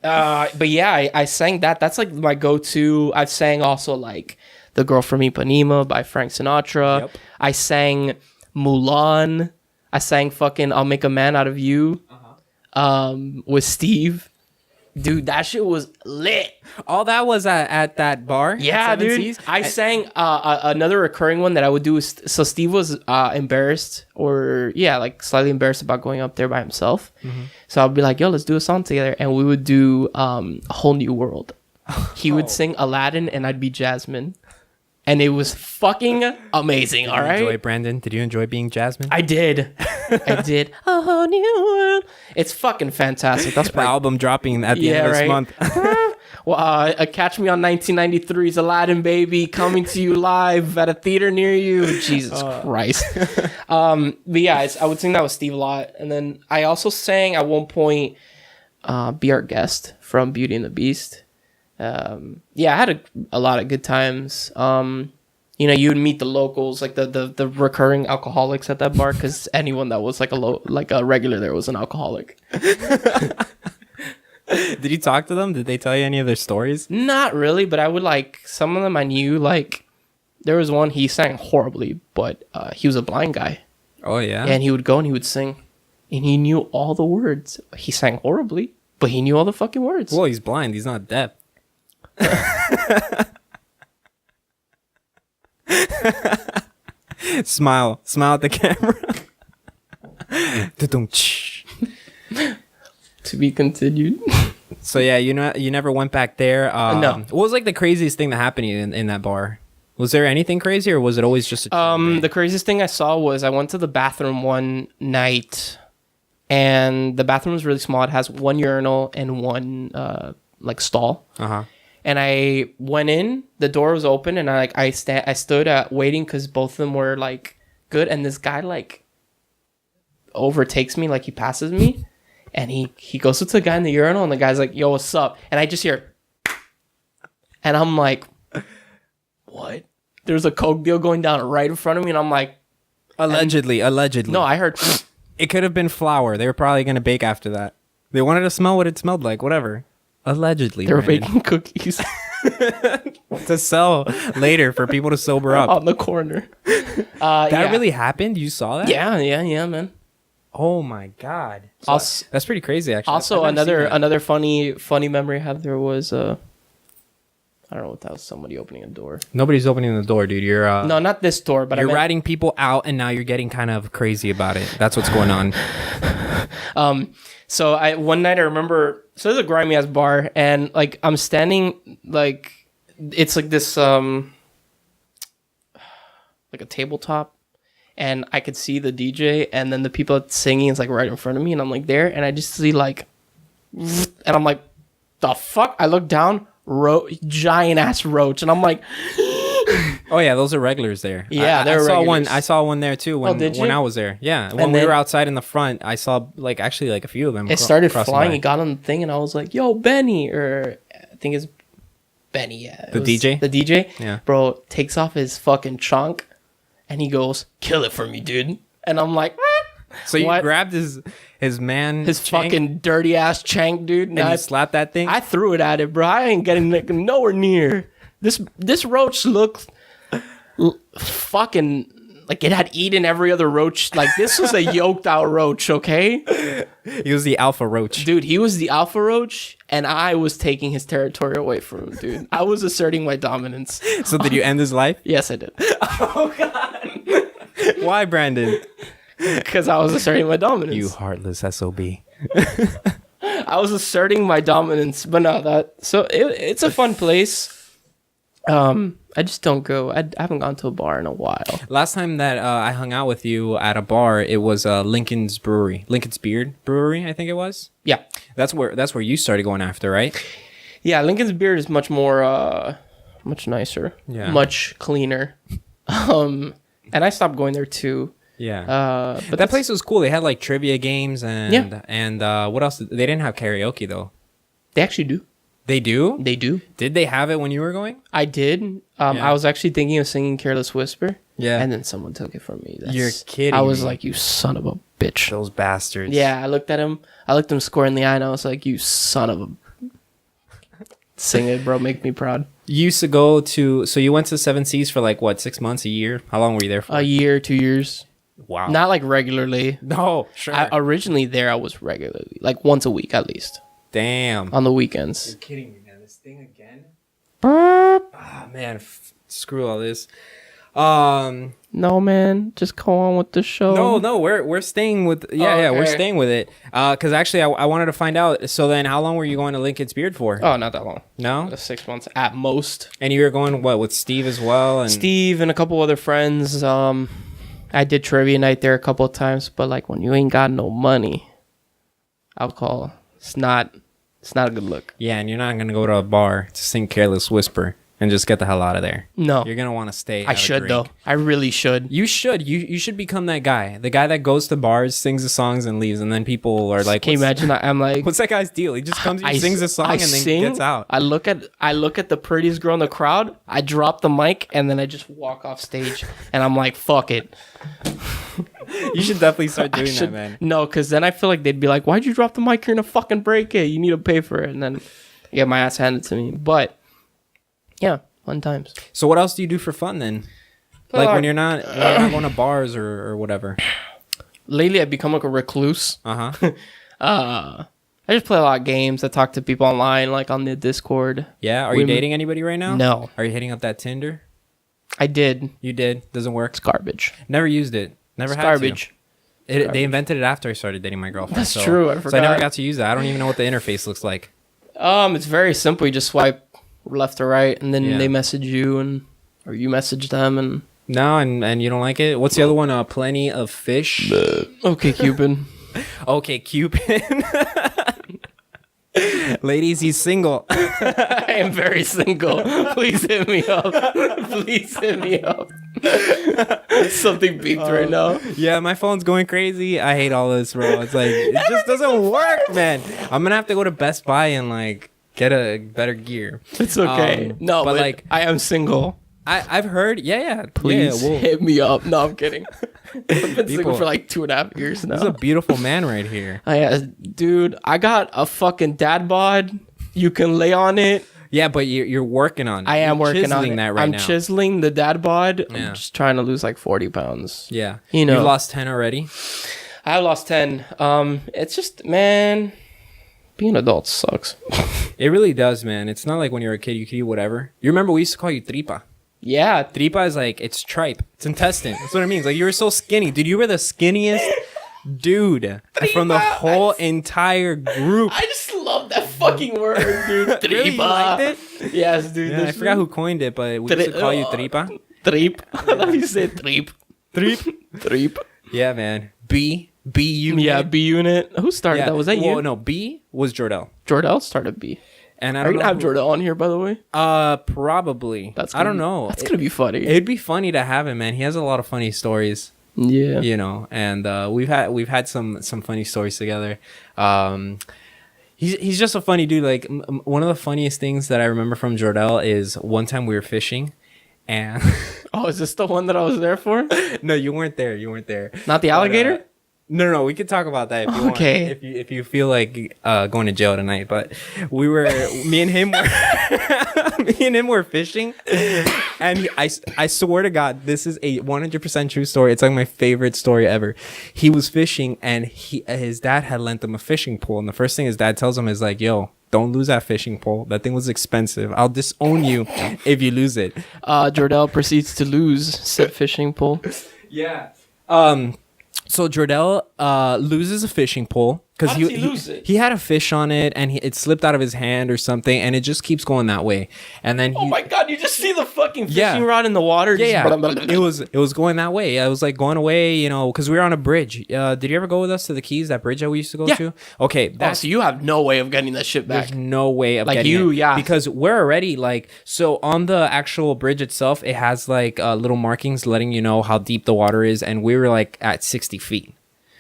but yeah, I sang that. That's like my go-to. I've sang also like The Girl from Ipanema by Frank Sinatra. Yep. I sang Mulan. I sang fucking I'll Make a Man Out of You with Steve. Dude, that shit was lit. All that was at that bar? Yeah, at Seven dude. Seas? I sang another recurring one that I would do is, so Steve was embarrassed or like slightly embarrassed about going up there by himself. So I'd be like, yo, let's do a song together. And we would do A Whole New World. He would sing Aladdin and I'd be Jasmine. And it was fucking amazing, all right? Enjoy, Branden? Did you enjoy being Jasmine? I did. I did. A Whole New World. It's fucking fantastic. That's the album dropping at the end of this month. Well, Catch Me on 1993's Aladdin, baby, coming to you live at a theater near you. Jesus Christ. But yeah, I would sing that with Steve a lot. And then I also sang at one point Be Our Guest from Beauty and the Beast. Yeah, I had a lot of good times. You would meet the locals, like the recurring alcoholics at that bar, because anyone that was like a regular there was an alcoholic. Did you talk to them? Did they tell you any of their stories? Not really, but I would some of them I knew. Like there was one, he sang horribly, but he was a blind guy. Oh yeah. And he would go and he would sing, and he knew all the words. He sang horribly, but he knew all the fucking words. Well, he's blind. He's not deaf. Smile at the camera. To be continued. So yeah, you never went back there. No. What was like the craziest thing that happened to you in that bar? Was there anything crazy, or was it always just a day? The craziest thing I saw was I went to the bathroom one night, and the bathroom was really small. It has one urinal and one stall. And I went in, the door was open, and I stood waiting because both of them were like good, and this guy like overtakes me, like he passes me, and he goes to the guy in the urinal, and the guy's like, yo, what's up? And I just hear, and I'm like, what? There's a coke deal going down right in front of me, and I'm like, allegedly. No, I heard. It could have been flour. They were probably gonna bake after that. They wanted to smell what it smelled like. Whatever. Allegedly, they were baking cookies to sell later for people to sober up on the corner. That really happened? You saw that? Yeah, man. Oh my god. So Also, that's pretty crazy, actually. Also, another funny memory I have there was I don't know what that was. Somebody opening a door. Nobody's opening the door, dude. You're no, not this door, but you're ratting people out, and now you're getting kind of crazy about it. That's what's going on. So one night I remember. So there's a grimy ass bar, and like I'm standing like it's like this like a tabletop, and I could see the DJ, and then the people singing is like right in front of me, and I'm like there, and I just see like, and I'm like, the fuck? I look down, giant ass roach, and I'm like, oh yeah, those are regulars there. Yeah, I saw one. I saw one there too when I was there. Yeah, when we were outside in the front, I saw like a few of them. It started flying. It got on the thing, and I was like, "Yo, Benny," or I think it's Benny. Yeah, the DJ. The DJ. Yeah, bro takes off his fucking chunk, and he goes, "Kill it for me, dude." And I'm like, what? So you grabbed his fucking dirty ass chank, dude, and you slapped that thing. I threw it at it, bro. I ain't getting nowhere near. This roach looked fucking like it had eaten every other roach. Like this was a yoked out roach, okay? He was the alpha roach. Dude, he was the alpha roach, and I was taking his territory away from him, dude. I was asserting my dominance. So did you end his life? Yes, I did. Oh, God. Why, Branden? Because I was asserting my dominance. You heartless SOB. I was asserting my dominance, but no, it's a fun place. I just don't go. I haven't gone to a bar in a while. Last time that I hung out with you at a bar, it was Lincoln's Beard Brewery, I think it was. Yeah, that's where you started going after, right? Yeah, Lincoln's Beard is much more, much nicer, much cleaner. And I stopped going there too. Yeah, but that place was cool. They had like trivia games and what else? They didn't have karaoke though. They actually do. They do? They do. Did they have it when you were going? I did. I was actually thinking of singing Careless Whisper. Yeah. And then someone took it from me. You're kidding I was me. like, you son of a bitch. Those bastards. Yeah, I looked at him. I looked him square in the eye, and I was like, you son of a... Sing it, bro. Make me proud. You used to go to... So you went to Seven Seas for like, what, 6 months, a year? How long were you there for? A year, 2 years. Wow. Not like regularly. No, sure. Originally there, I was regularly. Like once a week, at least. Damn. on the weekends. You're kidding me, man. This thing again? No, Ah, man. Screw all this. man, just go on with the show. No, we're staying with we're staying with it. Because actually, I wanted to find out. So then, how long were you going to Lincoln's Beard for? Oh, not that long. No, 6 months at most. and you were going with Steve as well, and Steve and a couple other friends. I did trivia night there a couple of times, but like when you ain't got no money, alcohol, it's not a good look. yeah, and you're not gonna go to a bar to sing "Careless Whisper" and just get the hell out of there. No, You're gonna want to stay. I should though. I really should. You should. You should become that guy. The guy that goes to bars, sings the songs, and leaves, and then people are like, Can you imagine? I'm like, "What's that guy's deal? He just comes, he sings a song, and then gets out." I look at the prettiest girl in the crowd. I drop the mic, and then I just walk off stage, and I'm like, "Fuck it." You should definitely start doing that, man. No, because then I feel like they'd be like, "Why'd you drop the mic? You're gonna fucking break it. You need to pay for it." And then I get my ass handed to me. But yeah, fun times. So what else do you do for fun then? Like when you're not going to bars or whatever. Lately, I've become like a recluse. Uh-huh. I just play a lot of games. I talk to people online, like on the Discord. Yeah. Are you dating anybody right now? No. Are you hitting up that Tinder? I did. You did. Doesn't work. It's garbage. Never used it. Never It's had garbage. to. They invented it after I started dating my girlfriend. That's true. I So I forgot. never got to use that. I don't even know what the interface looks like. It's very simple. You just swipe left or right, and then Yeah. they message you, or you message them, and No, and you don't like it? What's the other one? Plenty of fish. okay, Cupid. Okay, Cupid. Ladies, he's single. I am very single. Please hit me up. Please hit me up. Something beeped right now. Yeah, my phone's going crazy. I hate all this, bro. It's like, it just doesn't work, man. I'm going to have to go to Best Buy and, like, get a better gear. It's okay. No, but like, I am single. I've heard, yeah. Please Yeah, hit me up. No, I'm kidding. I've been single People- for like 2.5 years now. This is a beautiful man right here. Dude, I got a fucking dad bod. You can lay on it. Yeah, but you're working on it. I am You're working on it. that right I'm now. chiseling the dad bod. Yeah. I'm just trying to lose like 40 pounds. Yeah. You know. You've lost 10 already? I have lost 10. It's just, man, being an adult sucks. It really does, man. It's not like when you're a kid, you can eat whatever. You remember we used to call you tripa. Yeah. Tripa is like, it's tripe. It's intestine. That's what it means. Like, you were so skinny. Dude, you were the skinniest dude from the whole entire group. I just love that fucking word, dude. Really? You liked it? Yes, dude. Yeah, I forgot who coined it, but we used to call you tripa. Trip. Let me say trip. Trip. Yeah, man. B unit. Yeah, B unit. Who started that? Was that you? No, B was Jordell. Jordell started B. And I Are don't you know gonna have Jordell on here, by the way? probably. I don't know. That's gonna be funny. It'd be funny to have him, man. He has a lot of funny stories. Yeah. You know, and we've had some funny stories together. He's just a funny dude. Like one of the funniest things that I remember from Jordell is one time we were fishing, and Oh, is this the one that I was there for? no, you weren't there. You weren't there. Not the alligator? No, we could talk about that if you Okay. want. If you feel like going to jail tonight. But me and him were fishing, and I swear to God, this is a 100% true story. It's like my favorite story ever. He was fishing, and his dad had lent him a fishing pole, and the first thing his dad tells him is like, "Yo, don't lose that fishing pole. That thing was expensive. I'll disown you if you lose it." Jordell proceeds to lose said fishing pole. Yeah. So Jordell loses a fishing pole because How does he lose it? he had a fish on it and it slipped out of his hand or something, and it just keeps going that way. And then Oh my god, you just see the fucking fishing rod in the water? yeah, Just blah, blah, blah. it was going that way. I was like going away, you know, because we were on a bridge. Did you ever go with us to the Keys? That bridge that we used to go to? Okay, So you have no way of getting that shit back. there's no way of Like getting you, it. yeah. Because we're already like, so on the actual bridge itself, it has like little markings letting you know how deep the water is, and we were like at 60 feet.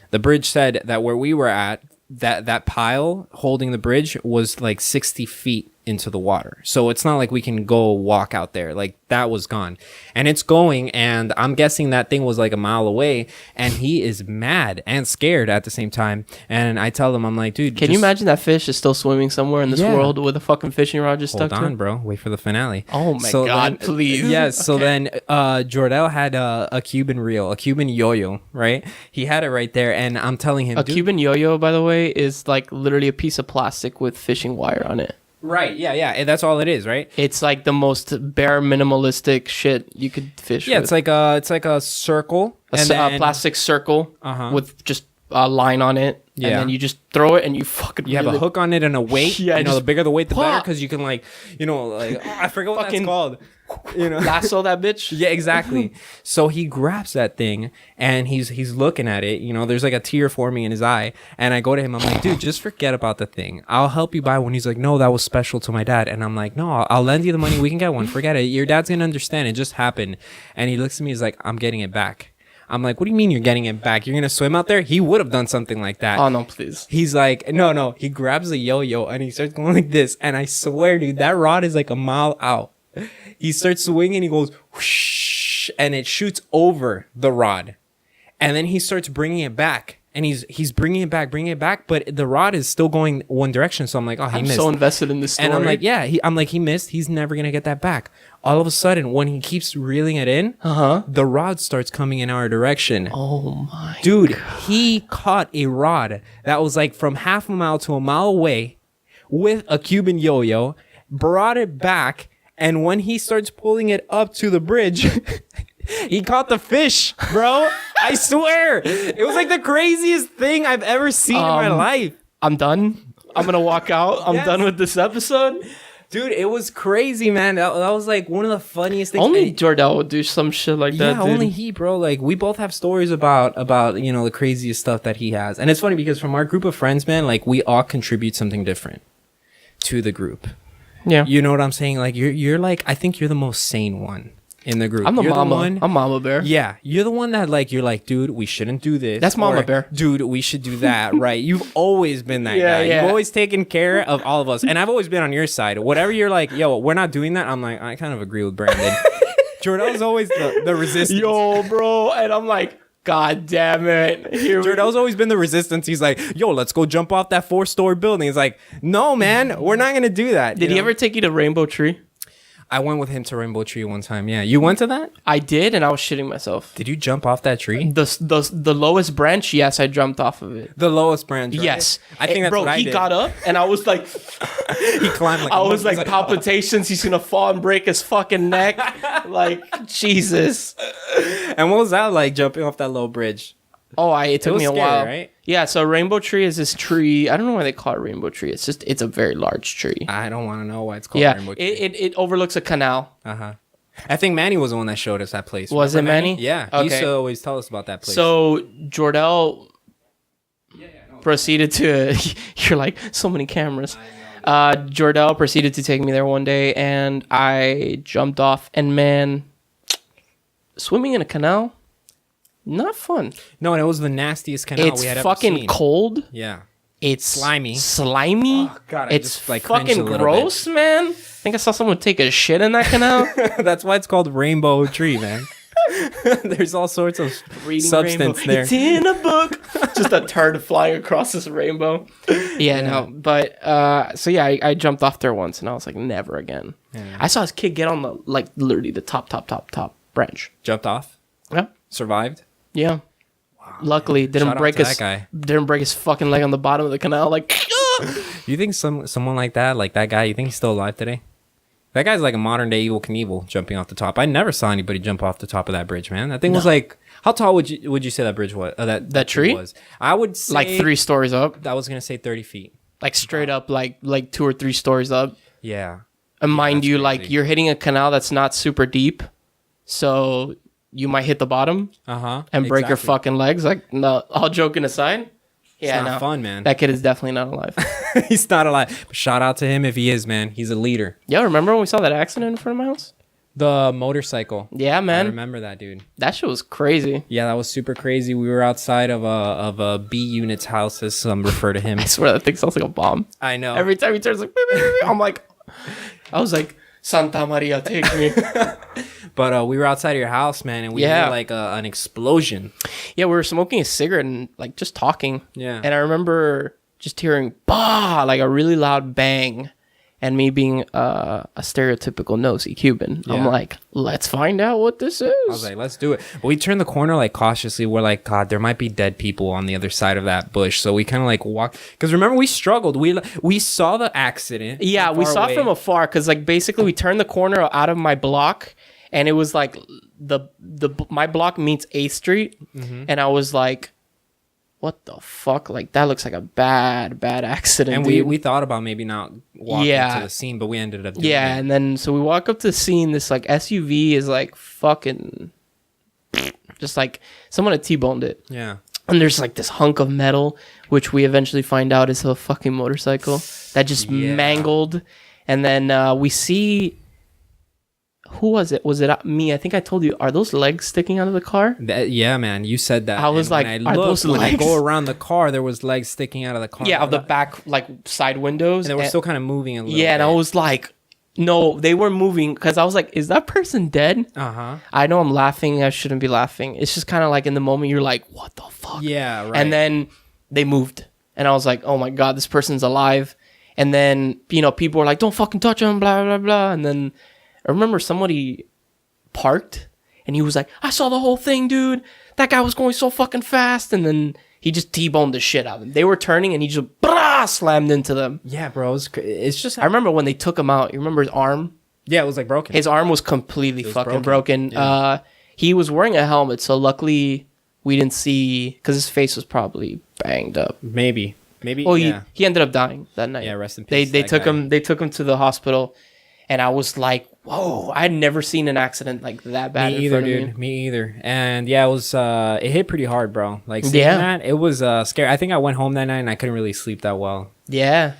The bridge said that where we were at, that pile holding the bridge was like 60 feet into the water. So it's not like we can go walk out there. Like that was gone. And it's going, and I'm guessing that thing was like a mile away, and he is mad and scared at the same time. And I tell him, I'm like, dude, can you imagine that fish is still swimming somewhere in this world with a fucking fishing rod just stuck to it? Hold on, bro. Wait for the finale. Oh my God, please. Yes. So then Jordell had a Cuban reel, a Cuban yo-yo, right? He had it right there, and I'm telling him, Cuban yo-yo, by the way, is like literally a piece of plastic with fishing wire on it. Right, yeah, and that's all it is, right? It's like the most bare minimalistic shit you could fish with. It's like a circle, a plastic circle with just a line on it, and then you just throw it and you fucking have a hook on it and a weight. Yeah, the bigger the weight, the better, because you can I forget what that's called. Lasso that bitch. Yeah, exactly. So he grabs that thing and he's looking at it. There's like a tear forming in his eye, and I go to him. I'm like, dude, just forget about the thing. I'll help you buy one. He's like, no, that was special to my dad. And I'm like, no, I'll lend you the money. We can get one. Forget it. Your dad's gonna understand. It just happened. And he looks at me. He's like, I'm getting it back. I'm like, what do you mean you're getting it back? You're gonna swim out there? He would have done something like that. Oh no, please. He's like, no. He grabs the yo-yo and he starts going like this. And I swear, dude, that rod is like a mile out. He starts swinging, he goes whoosh, and it shoots over the rod. And then he starts bringing it back. And he's bringing it back, but the rod is still going one direction. So I'm like, he missed. I'm so invested in this story. And I'm like, he missed. He's never going to get that back. All of a sudden, when he keeps reeling it in, the rod starts coming in our direction. Oh my Dude, God. He caught a rod that was like from half a mile to a mile away with a Cuban yo-yo, brought it back, and when he starts pulling it up to the bridge, he caught the fish, bro. I swear. It was like the craziest thing I've ever seen in my life. I'm done. I'm going to walk out. I'm done with this episode. Dude, it was crazy, man. That was like one of the funniest things. Only Jordell would do some shit like that, dude. Yeah, only he, bro. Like, we both have stories about the craziest stuff that he has. And it's funny because from our group of friends, man, like, we all contribute something different to the group. Yeah. You know what I'm saying? Like, you're like, I think you're the most sane one in the group. I'm you're mama. The one, I'm Mama Bear. Yeah. You're the one that, like, you're like, dude, we shouldn't do this. That's Mama Bear. Dude, we should do that, right? You've always been that guy. Yeah. You've always taken care of all of us. And I've always been on your side. Whatever you're like, yo, we're not doing that. I'm like, I kind of agree with Branden. Jordell's always the resistance. Yo, bro. And I'm like, God damn it. Jordell's always been the resistance. He's like, yo, let's go jump off that 4-story building. He's like, no, man, we're not going to do that. Did he ever take you to Rainbow Tree? I went with him to Rainbow Tree one time. Yeah. You went to that? I did, and I was shitting myself. Did you jump off that tree? The lowest branch, yes, I jumped off of it. The lowest branch, right? Yes. I think that's bro, what I did. He got up, and I was like... He climbed like... I was like, palpitations. He's going to fall and break his fucking neck. Like, Jesus. And what was that like, jumping off that low bridge? Oh, it took me a while. Right? Yeah, so Rainbow Tree is this tree. I don't know why they call it Rainbow Tree. It's a very large tree. I don't want to know why it's called Rainbow Tree. It overlooks a canal. I think Manny was the one that showed us that place. Was it Manny? Yeah. Okay. He used to always tell us about that place. So Jordell proceeded to... You're like, so many cameras. Jordell proceeded to take me there one day, and I jumped off. And man, swimming in a canal... Not fun. No, and it was the nastiest canal we had ever seen. It's fucking cold. Yeah. It's slimy. Oh, God, it's just, like, fucking gross, man. I think I saw someone take a shit in that canal. That's why it's called Rainbow Tree, man. There's all sorts of substance there. It's in a book. Just a turd flying across this rainbow. Yeah, no. But, so yeah, I jumped off there once, and I was like, never again. Yeah. I saw this kid get on the, like, literally the top branch. Jumped off? Yeah. Survived? Yeah. Wow. Luckily, didn't break his fucking leg on the bottom of the canal. Like, you think someone like that guy, you think he's still alive today? That guy's like a modern day Evel Knievel jumping off the top. I never saw anybody jump off the top of that bridge, man. That thing was like, how tall would you say that bridge was? That tree was? I would say like 3 stories up. I was gonna say 30 feet. Like straight up, like 2 or 3 stories up. Yeah. And mind you, crazy. Like you're hitting a canal that's not super deep, so you might hit the bottom and break your fucking legs. Like, no, all joking aside. Yeah, it's not fun, man. That kid is definitely not alive. He's not alive. But shout out to him if he is, man. He's a leader. Yo, remember when we saw that accident in front of my house? The motorcycle. Yeah, man. I remember that, dude. That shit was crazy. Yeah, that was super crazy. We were outside of a B unit's house, as some refer to him. I swear that thing sounds like a bomb. I know. Every time he turns like, beep, beep, beep, I'm like, I was like, Santa Maria, take me. But we were outside of your house, man, and we heard like an explosion. Yeah, we were smoking a cigarette and like just talking. Yeah. And I remember just hearing bah, like a really loud bang. And me being a stereotypical nosy Cuban, I'm like, let's find out what this is. I was like, let's do it. But we turned the corner like cautiously. We're like, God, there might be dead people on the other side of that bush. So we kind of like walked. Because remember, we struggled. We saw the accident. Yeah, we saw it from afar. Because like basically we turned the corner out of my block. And it was like my block meets 8th Street. Mm-hmm. And I was like, what the fuck? Like, that looks like a bad accident. And we thought about maybe not walking to the scene, but we ended up doing it. And then so we walk up to the scene. This like SUV is like fucking just like someone had T-boned it. Yeah. And there's like this hunk of metal, which we eventually find out is a fucking motorcycle that just mangled. And then we see... Who was it? Was it me? I think I told you. Are those legs sticking out of the car? Yeah, man. You said that. I was like, when I go around the car, there was legs sticking out of the car. Yeah, of the back, like side windows. And they were still kind of moving a little bit. And I was like, no, they were moving. Because I was like, is that person dead? Uh-huh. I know I'm laughing. I shouldn't be laughing. It's just kind of like in the moment, you're like, what the fuck? Yeah, right. And then they moved. And I was like, oh my God, this person's alive. And then, people were like, don't fucking touch him, blah, blah, blah. And then I remember somebody parked and he was like, I saw the whole thing, dude. That guy was going so fucking fast. And then he just T-boned the shit out of them. They were turning and he just slammed into them. Yeah, bro. It's just... I remember when they took him out. You remember his arm? Yeah, it was like broken. His arm was completely fucking broken. Yeah. He was wearing a helmet. So luckily we didn't see... Because his face was probably banged up. Maybe. Oh, he ended up dying that night. Yeah, rest in peace. They took him to the hospital. And I was like, whoa, I'd never seen an accident like that bad. Me either, dude. Me either. And yeah, it was, it hit pretty hard, bro. Like, seeing that, it was scary. I think I went home that night and I couldn't really sleep that well. Yeah.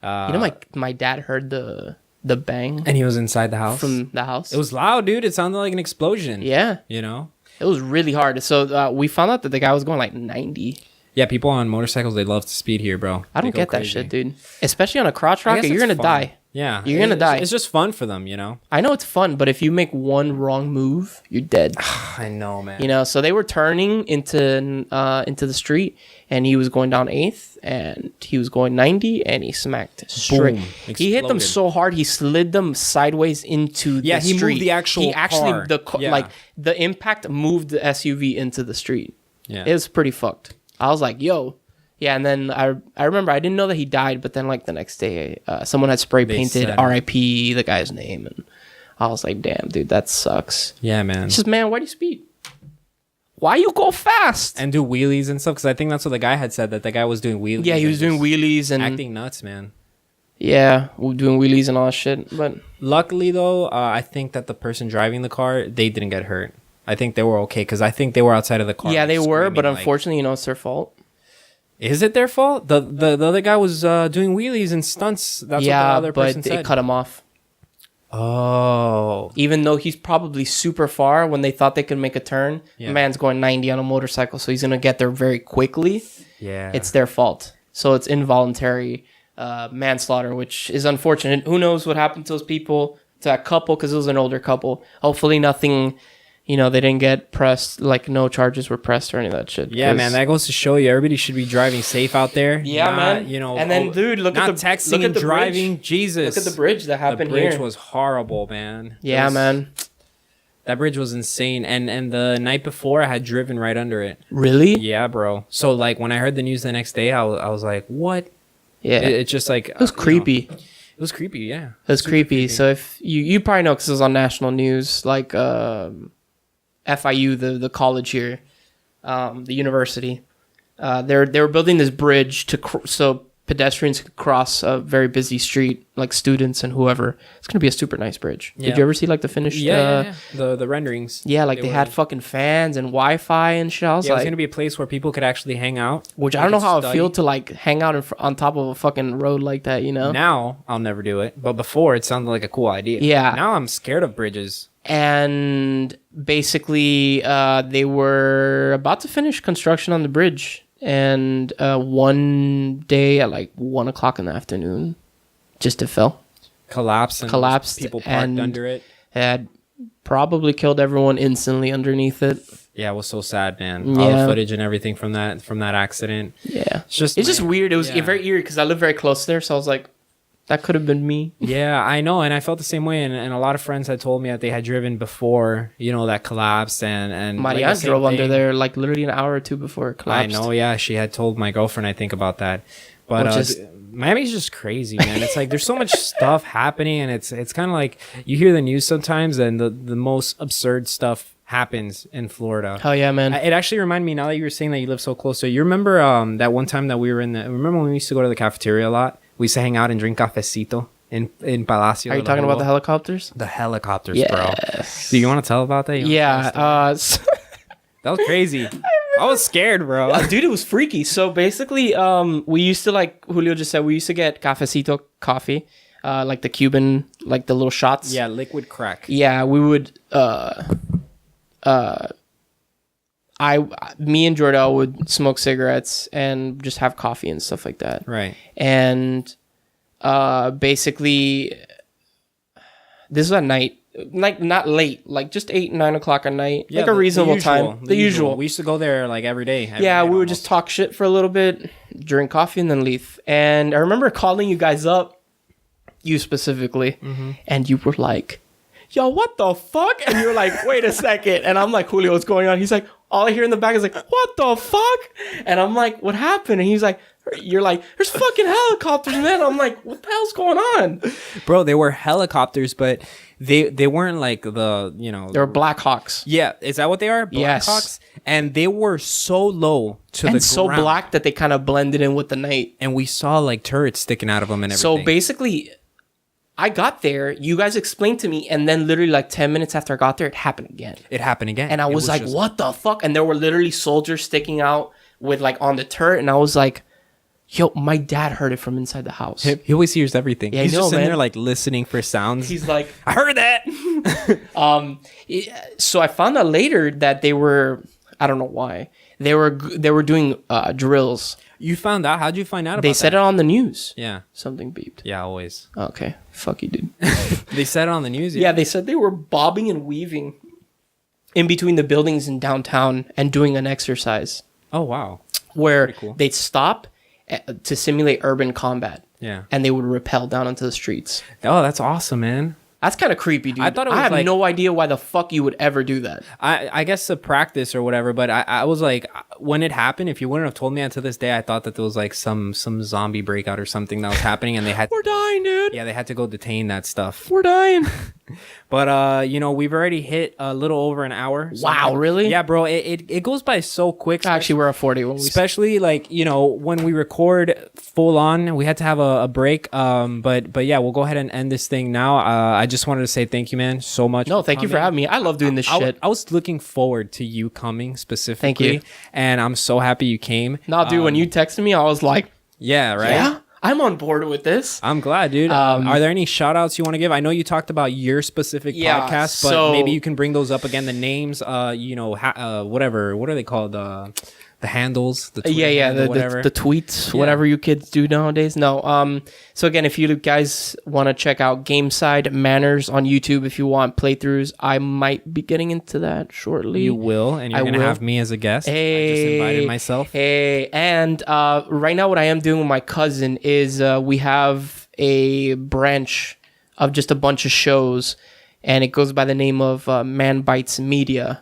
My dad heard the bang. And he was inside the house? From the house. It was loud, dude. It sounded like an explosion. Yeah. It was really hard. So we found out that the guy was going like 90. Yeah, people on motorcycles, they love to speed here, bro. I don't get that shit, dude. Especially on a crotch rocket, you're going to die. Yeah. You're going to die. It's just fun for them, I know it's fun, but if you make one wrong move, you're dead. I know, man. So they were turning into the street, and he was going down 8th, and he was going 90, and he smacked straight. Boom. He hit them so hard, he slid them sideways into the street. Yeah, he moved the actual car. Like, the impact moved the SUV into the street. Yeah. It was pretty fucked. I was like, yo. Yeah, and then I remember I didn't know that he died, but then like the next day, someone had spray painted R.I.P. the guy's name, and I was like, damn, dude, that sucks. Yeah, man. It's just, man, why do you speed? Why you go fast? And do wheelies and stuff, because I think that's what the guy had said, that the guy was doing wheelies. Yeah, he was doing wheelies and... acting nuts, man. Yeah, doing wheelies and all that shit, but... Luckily, though, I think that the person driving the car, they didn't get hurt. I think they were okay, because I think they were outside of the car. Yeah, they were, but unfortunately, it's their fault. Is it their fault? The other guy was doing wheelies and stunts. That's what the other person said. Yeah, but they cut him off. Oh. Even though he's probably super far when they thought they could make a turn, the man's going 90 on a motorcycle, so he's going to get there very quickly. Yeah. It's their fault. So it's involuntary manslaughter, which is unfortunate. Who knows what happened to those people, to that couple, because it was an older couple. Hopefully nothing... they didn't get pressed, like no charges were pressed or any of that shit. Yeah, man, that goes to show you everybody should be driving safe out there. Yeah, man. And then, dude, look at the texting look and at the driving. Bridge. Jesus, look at the bridge that happened here. The bridge was horrible, man. Yeah, man. That bridge was insane. And the night before, I had driven right under it. Really? Yeah, bro. So like when I heard the news the next day, I was like, what? Yeah, it's just like it was creepy. It was creepy. Yeah, it was creepy. So if you probably know because it was on national news, like. FIU, the college here, the university. They were building this bridge so pedestrians could cross a very busy street, like students and whoever. It's gonna be a super nice bridge. Yeah. Did you ever see like the finished? Yeah. The renderings. Yeah, like they had fucking fans and Wi-Fi and shit. I was like, it's gonna be a place where people could actually hang out. Which I don't know how it feels to like hang out on top of a fucking road like that. Now I'll never do it, but before it sounded like a cool idea. Yeah. Now I'm scared of bridges. And basically, they were about to finish construction on the bridge. And one day at like 1:00 in the afternoon, it fell. collapsed and people parked under it. Had probably killed everyone instantly underneath it. Yeah, it was so sad, man. All the footage and everything from that accident. Yeah, it's just weird. It was very eerie because I live very close there, so I was like, that could have been me. Yeah, I know, and I felt the same way. And a lot of friends had told me that they had driven before, that collapsed. And Marianne drove under there like literally an hour or two before it collapsed. I know, yeah. She had told my girlfriend, I think, about that. But Miami's just crazy, man. It's like there's so much stuff happening, and it's kind of like you hear the news sometimes, and the most absurd stuff happens in Florida. Hell yeah, man. It actually reminded me, now that you were saying that you live so close. So you remember that one time that we were remember when we used to go to the cafeteria a lot? We used to hang out and drink cafecito in Palacio. Are you talking about the helicopters? The helicopters, bro. Do you want to tell about that? Yeah. That was crazy. I was scared, bro. Dude, it was freaky. So basically, we used to, like Julio just said, we used to get cafecito coffee, like the Cuban, like the little shots. Yeah, liquid crack. Yeah, we would. Me and Jordell would smoke cigarettes and just have coffee and stuff like that. Right. And basically, this was at night. Like not late, like just 8-9 o'clock at night, like a reasonable time. The usual. We used to go there like every day. We would just talk shit for a little bit, drink coffee, and then leave. And I remember calling you guys up, you specifically, and you were like, "Yo, what the fuck?" And you're like, "Wait a second." And I'm like, "Julio, what's going on?" He's like, all I hear in the back is like, "What the fuck?" And I'm like, "What happened?" And he's like, you're like, "There's fucking helicopters, man." I'm like, "What the hell's going on?" Bro, they were helicopters, but they weren't like the, They were Black Hawks. Yeah, is that what they are? Black Hawks? And they were so low to the ground. So black that they kind of blended in with the night. And we saw like turrets sticking out of them and everything. So basically, I got there, you guys explained to me, and then literally like 10 minutes after I got there, it happened again. And I was like, what the fuck? And there were literally soldiers sticking out with like on the turret, and I was like, yo, my dad heard it from inside the house. He always hears everything. Yeah, he's just in there like listening for sounds. He's like, I heard that. So I found out later that they were, I don't know why, they were doing drills. You found out? How'd you find out about that? They said it on the news. Yeah. Something beeped. Yeah, always. Okay. Fuck you, dude. They said it on the news? Yeah, they said they were bobbing and weaving in between the buildings in downtown and doing an exercise. Oh, wow. Where they'd stop to simulate urban combat. Yeah. And they would rappel down onto the streets. Oh, that's awesome, man. That's kind of creepy, dude. I thought it was I have no idea why the fuck you would ever do that. I guess to practice or whatever, but I was like, when it happened, if you wouldn't have told me until this day, I thought that there was like some zombie breakout or something that was happening, and they had we're dying, dude. Yeah, they had to go detain that stuff. We're dying. But we've already hit a little over an hour. Wow, really? Yeah, bro. It goes by so quick. Actually, we're at 40. Especially like, when we record full on, we had to have a break. But yeah, we'll go ahead and end this thing now. I just wanted to say thank you, man, so much. No, thank you for having me. I love doing this shit. I was looking forward to you coming specifically. Thank you. And I'm so happy you came. No, dude, when you texted me, I was like, yeah, right? Yeah, I'm on board with this. I'm glad, dude. Are there any shout outs you want to give? I know you talked about your specific podcast, but maybe you can bring those up again. The names, whatever. What are they called? The handles, the the tweets, whatever you kids do nowadays. No, so again, if you guys want to check out Gameside Manners on YouTube, if you want playthroughs, I might be getting into that shortly. You will, and you're gonna have me as a guest. I just invited myself. And right now, what I am doing with my cousin is we have a branch of just a bunch of shows, and it goes by the name of Man Bites Media.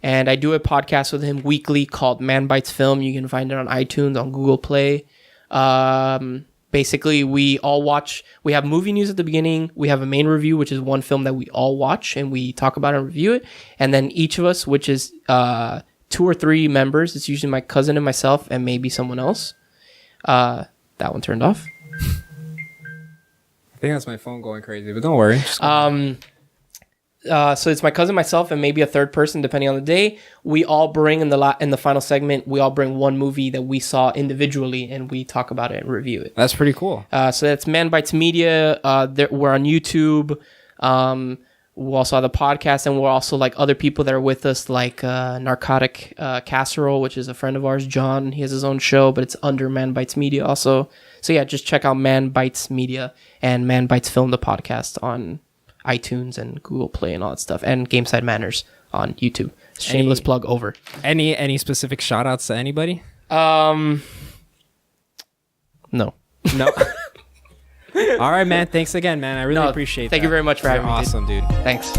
And I do a podcast with him weekly called Man Bites Film. You can find it on iTunes, on Google Play. Basically, we have movie news at the beginning. We have a main review, which is one film that we all watch and we talk about and review it. And then each of us, which is 2 or 3 members, it's usually my cousin and myself and maybe someone else. That one turned off. I think that's my phone going crazy, but don't worry. So it's my cousin, myself, and maybe a third person, depending on the day. We all bring in the final segment. We all bring one movie that we saw individually, and we talk about it and review it. That's pretty cool. So that's Man Bites Media. We're on YouTube. we'll also have the podcast, and we'll also like other people that are with us, like Narcotic Casserole, which is a friend of ours, John. He has his own show, but it's under Man Bites Media also. So yeah, just check out Man Bites Media and Man Bites Film, the podcast, on iTunes and Google Play and all that stuff, and Gameside Manners on YouTube. Shameless plug over. Any specific shout outs to anybody? No. No. All right, man. Thanks again, man. I really appreciate it. Thank you very much for having me. Awesome, dude. Thanks.